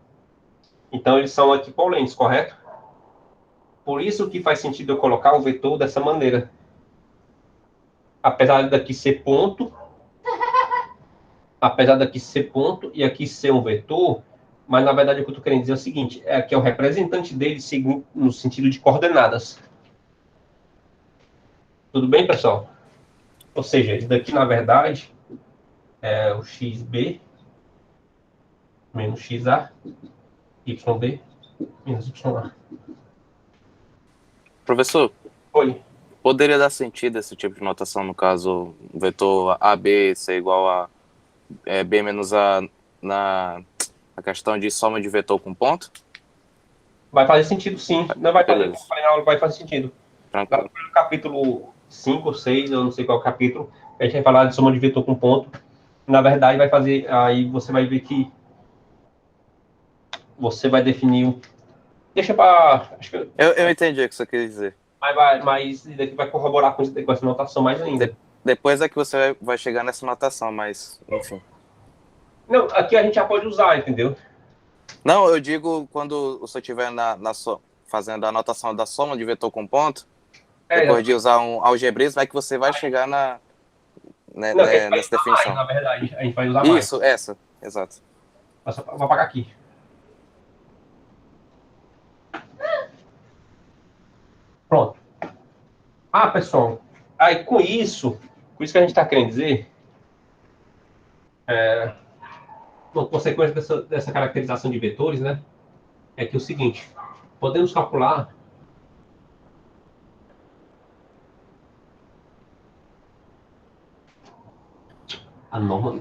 Então, eles são equivalentes, correto? Por isso que faz sentido eu colocar o vetor dessa maneira. Apesar daqui ser ponto, e aqui ser um vetor, mas na verdade o que eu estou querendo dizer é o seguinte, é que é o representante dele no sentido de coordenadas. Tudo bem, pessoal? Ou seja, isso daqui na verdade é o XB menos XA, YB menos YA. Professor, Oi. poderia dar sentido esse tipo de notação, no caso, o vetor AB ser igual a B menos A na questão de soma de vetor com ponto? Vai fazer sentido, sim. Não vai fazer, Beleza, vai fazer sentido. Lá tranquilo. no capítulo 5 ou 6, eu não sei qual capítulo, a gente vai falar de soma de vetor com ponto. Na verdade, vai fazer. Aí você vai ver que você vai definir um. Deixa para. Acho que. Eu entendi o que você quer dizer. Mas isso daqui vai corroborar com essa notação mais ainda. Depois é que você vai chegar nessa notação, mas, enfim. Não, aqui a gente já pode usar, entendeu? Não, eu digo quando você estiver fazendo a anotação da soma de vetor com ponto, depois de usar um algebrismo, é que você vai chegar Não, que a gente vai nessa usar mais, definição. na verdade. A gente vai usar mais. Isso, essa, exato. Vou apagar aqui. Pronto. Pessoal, aí com isso que a gente está querendo dizer, uma consequência dessa caracterização de vetores, né, é que é o seguinte, podemos calcular a norma,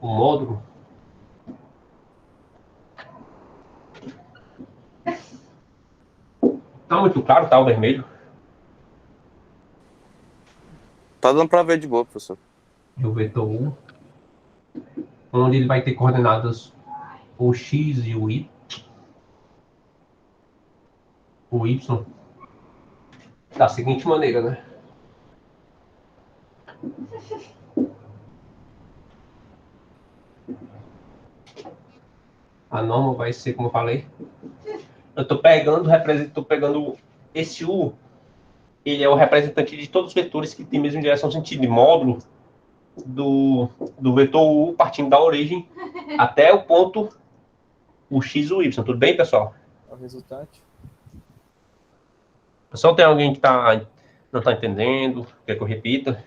o módulo. Tá muito claro, tá o vermelho, Tá dando pra ver de boa, professor. do vetor U, onde ele vai ter coordenadas o x e o y, da seguinte maneira, né? A norma vai ser, como eu falei, eu estou pegando esse U, ele é o representante de todos os vetores que têm a mesma direção sentido, de módulo do vetor U partindo da origem até o ponto o x e o y. Tudo bem, pessoal? É o resultante. Pessoal, tem alguém que não está entendendo? Quer que eu repita?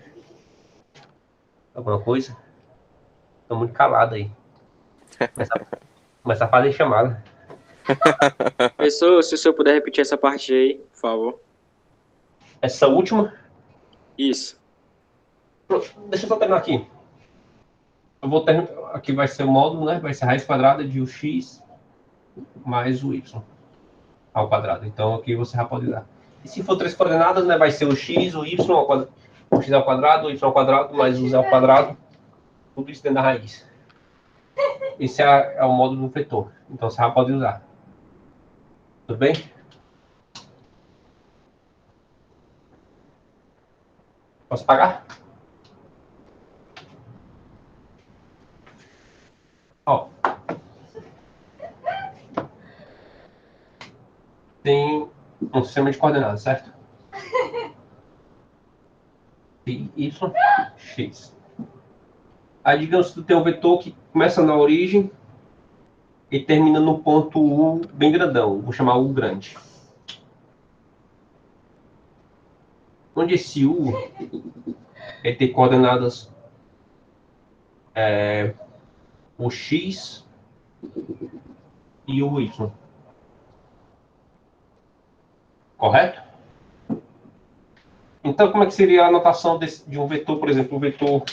Alguma coisa? Estou muito calado aí. Começa a fazer chamada. Professor, se o senhor puder repetir essa parte aí, por favor. Essa última, Isso. deixa eu só terminar aqui. Eu vou terminar, aqui vai ser o módulo, né? Vai ser a raiz quadrada de o x mais o y ao quadrado. Então aqui você já pode dar. E se for três coordenadas, né? Vai ser o x, o y ao quadrado, o x ao quadrado, o y ao quadrado, mais o z ao quadrado. Tudo isso dentro da raiz. Esse é o módulo do vetor. Então você já pode usar. Tudo bem? Posso pagar? Ó, tem um sistema de coordenadas, certo? Y, X. Aí, digamos que tu tem um vetor que começa na origem e termina no ponto U bem grandão. Vou chamar U grande. Onde esse U ele tem coordenadas o X e o Y. Correto? Então, como é que seria a anotação de um vetor, por exemplo, um vetor,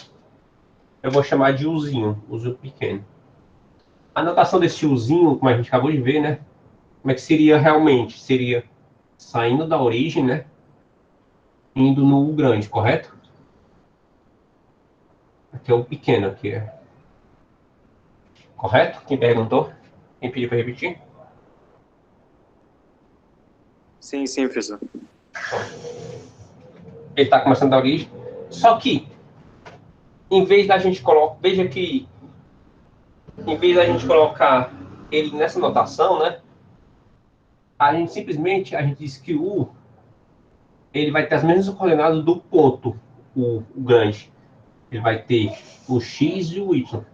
eu vou chamar de Uzinho pequeno. A anotação desse Uzinho, como a gente acabou de ver, né? Como é que seria realmente? Seria saindo da origem, né? Indo no U grande, correto? Aqui é o pequeno, aqui é. Correto? Quem perguntou? Quem pediu para repetir? Sim, sim, professor. Ele está começando da origem. Só que, em vez da gente colocar. Veja que, em vez da gente colocar ele nessa notação, né? A gente simplesmente a gente diz que o U ele vai ter as mesmas coordenadas do ponto, o grande. Ele vai ter o X e o Y.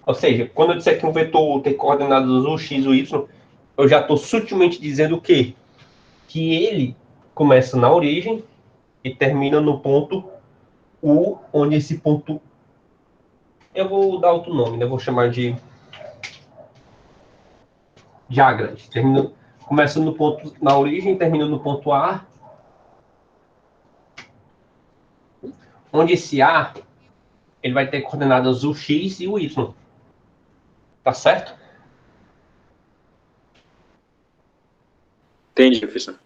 Ou seja, quando eu disser que um vetor tem coordenadas o X e o Y, eu já estou sutilmente dizendo o quê? Que ele começa na origem e termina no ponto U, onde esse ponto... Eu vou dar outro nome, né? Vou chamar de A grande. Começa no ponto na origem, termina no ponto A, onde esse A ele vai ter coordenadas o X e o Y. Tá certo? Entendi, professor.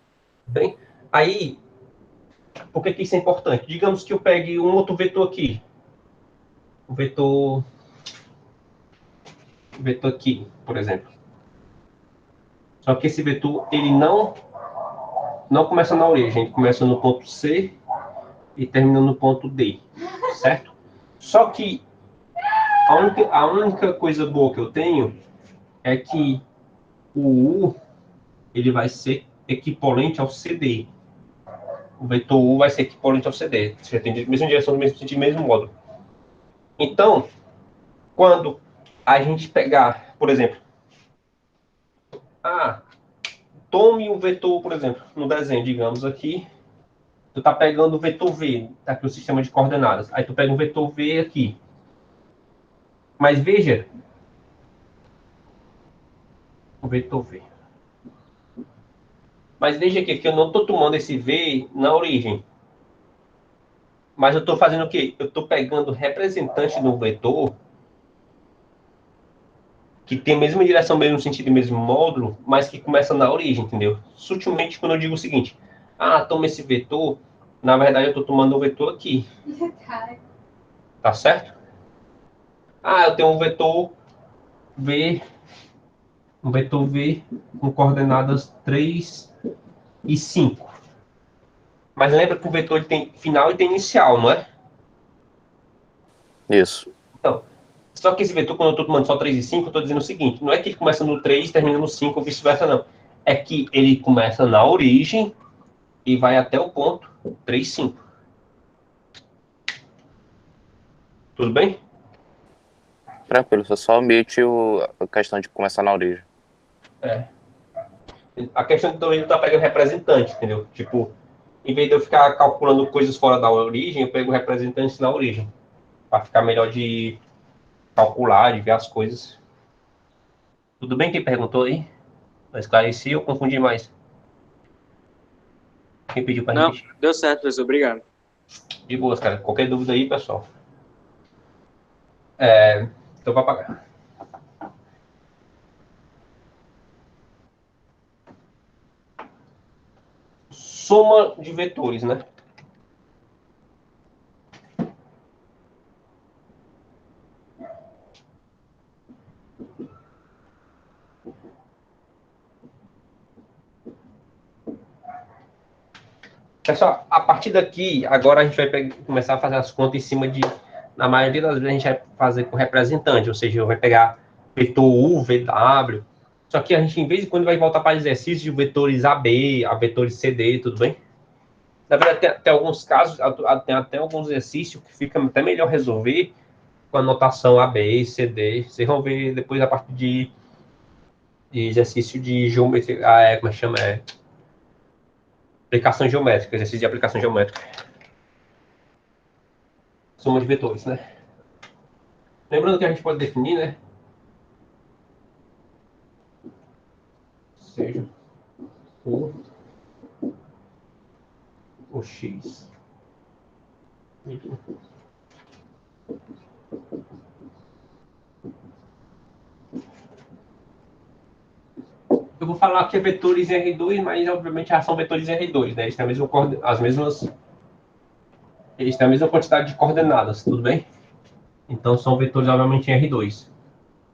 Bem, aí, por que isso é importante? Digamos que eu pegue um outro vetor aqui. O vetor aqui, por exemplo. Só que esse vetor, ele não começa na origem, ele começa no ponto C e termina no ponto D, certo? Só que a única coisa boa que eu tenho é que o U, ele vai ser equivalente ao CD. O vetor U vai ser equivalente ao CD. Você tem a mesma direção, do mesmo sentido, mesmo modo. Então, quando a gente pegar, por exemplo, tome um vetor, por exemplo, no desenho, digamos aqui, tu tá pegando o vetor V, tá aqui o sistema de coordenadas. Aí tu pega um vetor V aqui. Mas veja, o vetor V. Mas veja aqui que eu não estou tomando esse V na origem. Mas eu estou fazendo o quê? Eu estou pegando o representante do vetor que tem a mesma direção, mesmo sentido e mesmo módulo, mas que começa na origem, entendeu? Sutilmente, quando eu digo o seguinte, toma esse vetor, na verdade eu estou tomando o vetor aqui. Tá certo? Eu tenho V, um vetor V com coordenadas 3 e 5. Mas lembra que o vetor ele tem final e tem inicial, não é? Isso. Então, só que esse vetor, quando eu estou tomando só 3 e 5, eu estou dizendo o seguinte, não é que ele começa no 3 e termina no 5 ou vice-versa, não. É que ele começa na origem e vai até o ponto 3, 5. Tudo bem? Tranquilo, você só omite a questão de começar na origem. A questão de ele estar pegando representante, entendeu? Tipo, em vez de eu ficar calculando coisas fora da origem, eu pego representantes na origem. Para ficar melhor de calcular, de ver as coisas. Tudo bem quem perguntou aí? Eu esclareci ou confundi mais? Quem pediu para Não, repetir? deu certo, professor. Obrigado. De boas, cara. Qualquer dúvida aí, pessoal. Então vai pagar. Soma de vetores, né? Pessoal, a partir daqui, agora a gente vai começar a fazer as contas em cima de... Na maioria das vezes a gente vai fazer com representante, ou seja, vai pegar vetor U, VW. Só que a gente, em vez de quando vai voltar para exercícios de vetores AB, a vetores CD, tudo bem? Na verdade, tem alguns casos, tem até alguns exercícios que fica até melhor resolver com a notação AB, CD. Vocês vão ver depois a parte de exercício de geometria, como é que chama? Aplicação geométrica, exercício de aplicação geométrica. Soma de vetores, né? Lembrando que a gente pode definir, né? Seja o X. Eu vou falar que é vetores em R2, mas obviamente já são vetores em R2, né? Eles têm a mesma quantidade de coordenadas, tudo bem? Então são vetores obviamente em R2.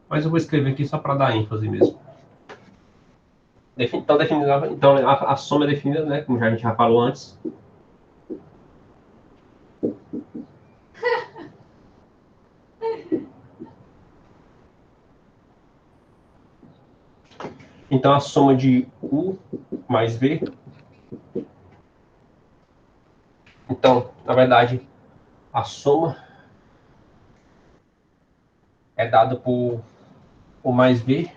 Mas eu vou escrever aqui só para dar ênfase mesmo. Então a soma é definida, né? Como a gente já falou antes. Então a soma de U mais V. Então, na verdade, a soma é dada por U mais V,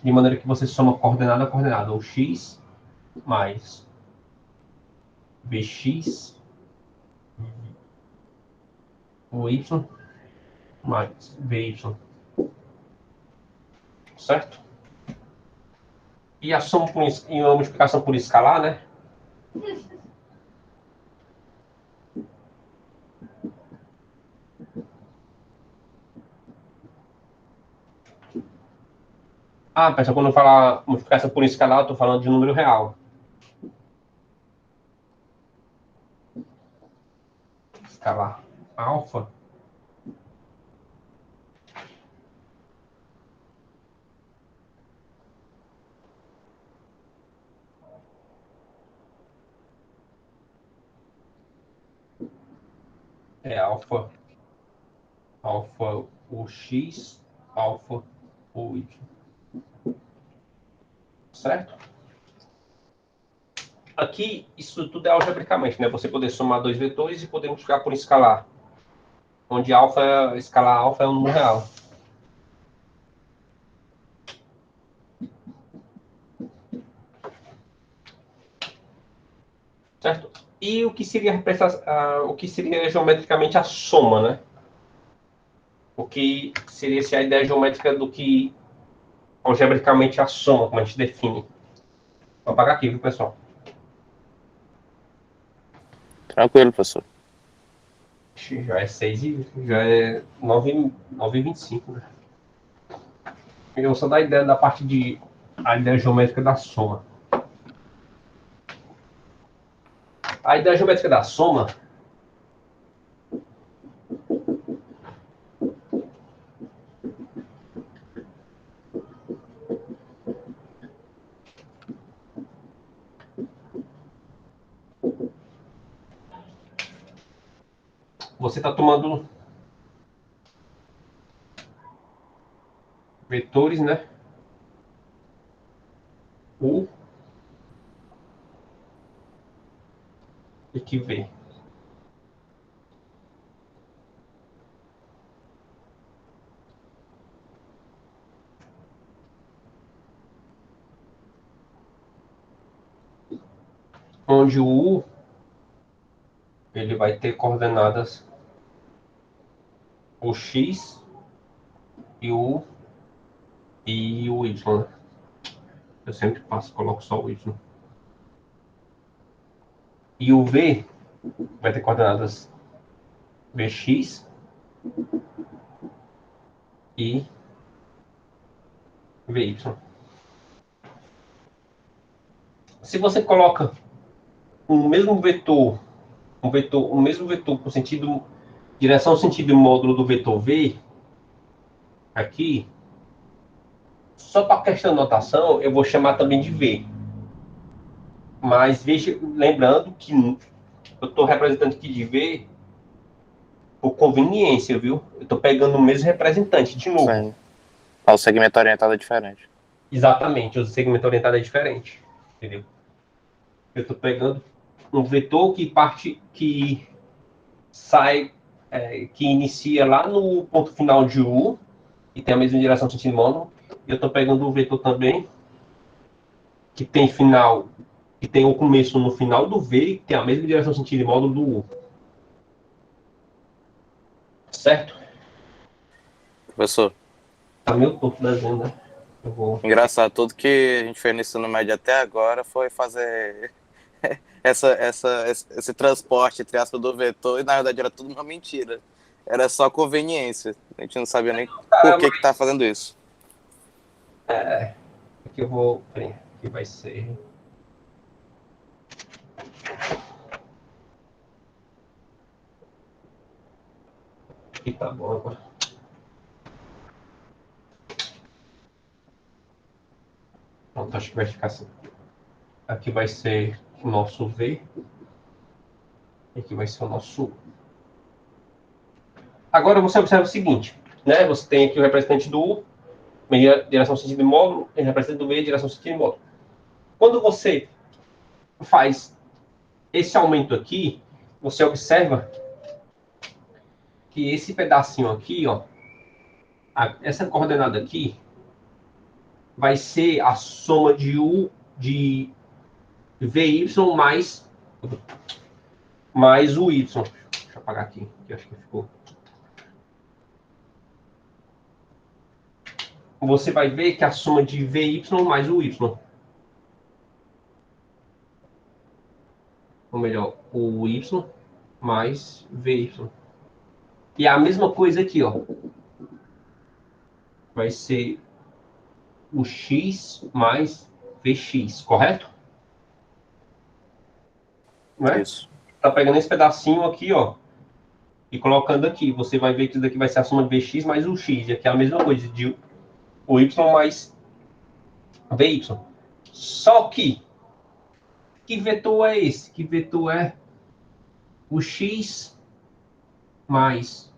de maneira que você soma coordenada a coordenada, ou X mais Vx, o Y mais Vy. Certo? E a soma e a multiplicação por escalar, né? Pessoal, quando eu falar multiplicação por escalar, eu estou falando de um número real. Escalar alfa. É alfa o X, alfa o Y. Certo? Aqui, isso tudo é algebricamente, né? Você poder somar dois vetores e poder multiplicar por escalar. Onde escalar alfa é um número real. Certo? E o que seria geometricamente a soma, né? O que seria a ideia geométrica do que algebricamente a soma, como a gente define. Vou apagar aqui, viu, pessoal? Tranquilo, professor. Já é 6 e já é 9h25, né? Eu vou só dar a ideia da parte de a ideia geométrica da soma. A ideia geométrica da soma você está tomando vetores, né? U e que V. Onde o U ele vai ter coordenadas o X e o Y, né? Eu sempre coloco só o Y. E o V vai ter coordenadas Vx e Vy. Se você coloca o mesmo vetor com sentido direção, sentido e módulo do vetor V aqui, só para questão de notação, eu vou chamar também de V. Mas veja, lembrando que eu estou representando aqui de V por conveniência, viu? Eu estou pegando o mesmo representante de novo. Sim. O segmento orientado é diferente. Exatamente, o segmento orientado é diferente, entendeu? Eu estou pegando um vetor que sai, que inicia lá no ponto final de U e tem a mesma direção sentido módulo. E eu estou pegando um vetor também que tem final, que tem o começo no final do V e que tem a mesma direção sentido e módulo do U. Certo? Professor, Tá meio torto desenho, né? Eu vou... engraçado, tudo que a gente fez no ensino médio até agora foi fazer esse transporte, entre aspas, do vetor, e na verdade era tudo uma mentira. Era só conveniência. A gente não sabia nem por que tá fazendo isso. Aqui eu vou... Peraí, aqui vai ser... Aqui tá bom agora. Pronto, acho que vai ficar assim. Aqui vai ser o nosso V. Aqui vai ser o nosso U. Agora você observa o seguinte, né? Você tem aqui o representante do U, direção sentido e módulo, e o representante do V, direção sentido e módulo. Quando você faz esse aumento aqui, você observa que esse pedacinho aqui, ó, essa coordenada aqui, vai ser a soma de U de VY mais o Y. Deixa eu apagar aqui, que acho que ficou. Você vai ver que a soma de VY mais o Y. Ou melhor, o Y mais VY. E a mesma coisa aqui, ó. Vai ser o X mais VX, correto? Não é? Isso. Tá pegando esse pedacinho aqui, ó, e colocando aqui. Você vai ver que isso daqui vai ser a soma de VX mais o X. E aqui é a mesma coisa, de o Y mais VY. Só que vetor é esse? Que vetor é o X mais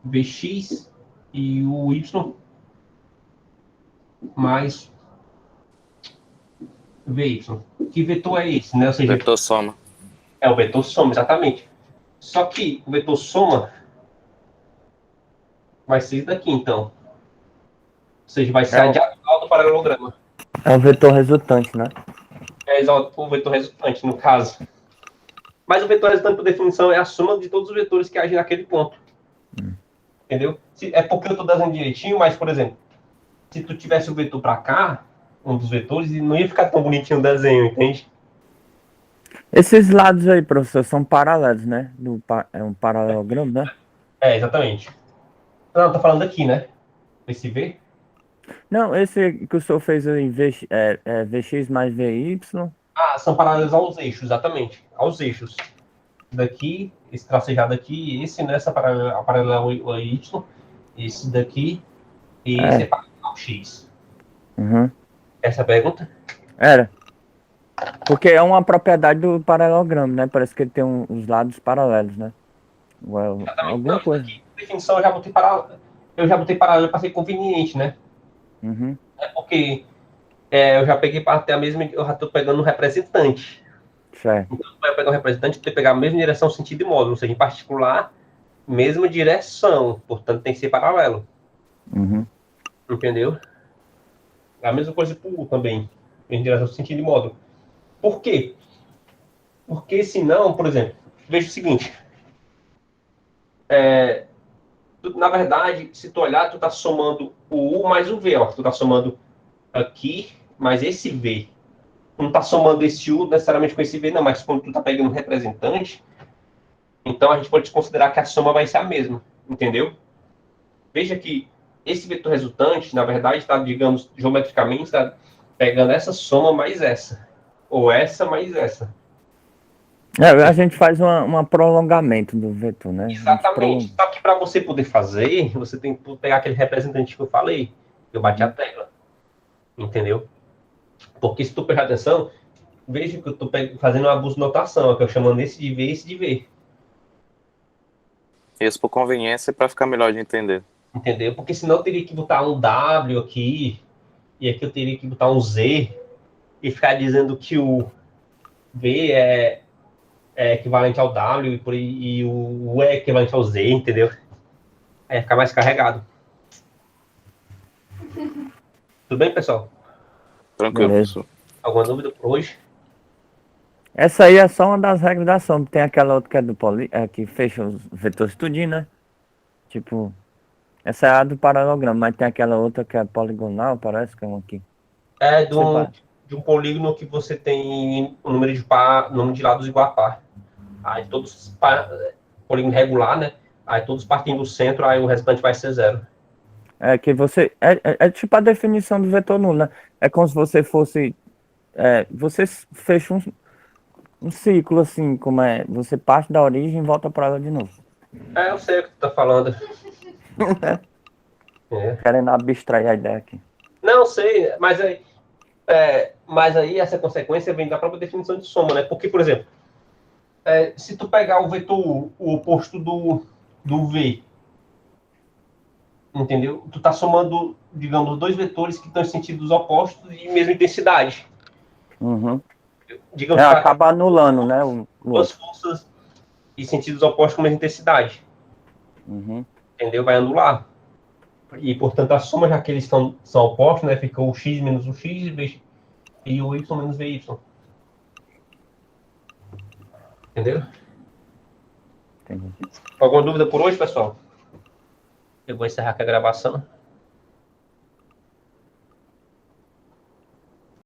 VX e o Y mais VY. Que vetor é esse, né? Ou seja, Vetor soma. é o vetor soma, exatamente. Só que o vetor soma vai ser isso daqui, então. Ou seja, vai ser a diagonal do paralelograma. É o vetor resultante, né? É exato, o vetor resultante, no caso. Mas o vetor resultante, por definição, é a soma de todos os vetores que agem naquele ponto. Entendeu? É porque eu estou desenhando direitinho, mas, por exemplo, se tu tivesse o vetor para cá, um dos vetores, não ia ficar tão bonitinho o desenho, entende? Esses lados aí, professor, são paralelos, né? É um paralelogramo, né? É, exatamente. Não, tá falando aqui, né? Esse V? Não, esse que o senhor fez aí, VX mais VY. Ah, são paralelos aos eixos, exatamente. Aos eixos. Daqui, esse tracejado aqui, esse nessa paralela ao Y, esse daqui, e esse é paralelo ao X. Uhum. Essa é a pergunta? Era. Porque é uma propriedade do paralelogramo, né? Parece que ele tem os lados paralelos, né? Alguma coisa. Aqui, definição eu já botei paralelo para ser conveniente, né? Uhum. É porque eu já peguei para ter a mesma. Eu já estou pegando um representante. Certo. Então, para pegar um representante, tem que pegar a mesma direção, sentido e módulo. Ou seja, em particular, mesma direção. Portanto, tem que ser paralelo. Uhum. Entendeu? É a mesma coisa para o U também. Mesma direção, sentido e módulo. Por quê? Porque senão, por exemplo, veja o seguinte. Na verdade, se tu olhar, tu tá somando o U mais o V, ó. Tu tá somando aqui mais esse V. Tu não tá somando esse U necessariamente com esse V, não, mas quando tu tá pegando um representante, então a gente pode considerar que a soma vai ser a mesma, entendeu? Veja que esse vetor resultante, na verdade, está, digamos, geometricamente, está pegando essa soma mais essa. Ou essa mais essa. A gente faz um prolongamento do vetor, né? Exatamente. Só que para você poder fazer, você tem que pegar aquele representante que eu falei. Eu bati a tecla. Entendeu? Porque se tu prestar atenção, veja que eu estou fazendo uma abuso de notação, que eu chamando esse de V e esse de V. Isso por conveniência para ficar melhor de entender. Entendeu? Porque senão eu teria que botar um W aqui, e aqui eu teria que botar um Z, e ficar dizendo que o V é equivalente ao W e o U é equivalente ao Z, entendeu? Aí ia ficar mais carregado. Tudo bem, pessoal? Tranquilo, Beleza. professor. Alguma dúvida por hoje? Essa aí é só uma das regras da sombra. Tem aquela outra que é do que fecha os vetores tudinho, né? Tipo, essa é a do paralelogramo, mas tem aquela outra que é poligonal, parece que é uma aqui. É Você de um polígono que você tem o número de lados igual a par. Aí todos polígono regular, né? Aí todos partindo do centro, aí o restante vai ser zero. É que você. É tipo a definição do vetor nulo, né? É como se você fosse. Você fecha um ciclo, assim, como é. Você parte da origem e volta para ela de novo. Eu sei o que tu tá falando. Querendo abstrair a ideia aqui. Não, sei, mas aí essa consequência vem da própria definição de soma, né? Porque, por exemplo, se tu pegar o vetor U, o oposto do V, entendeu? Tu tá somando, digamos, dois vetores que estão em sentidos opostos e mesma intensidade. Uhum. Digamos, Acaba anulando, né? duas forças e sentidos opostos com mesma intensidade. Uhum. Entendeu? Vai anular. E, portanto, a soma, já que eles são opostos, né? Fica o x menos o x e o y menos vy. Entendeu? Entendi. Alguma dúvida por hoje, pessoal? Eu vou encerrar aqui a gravação.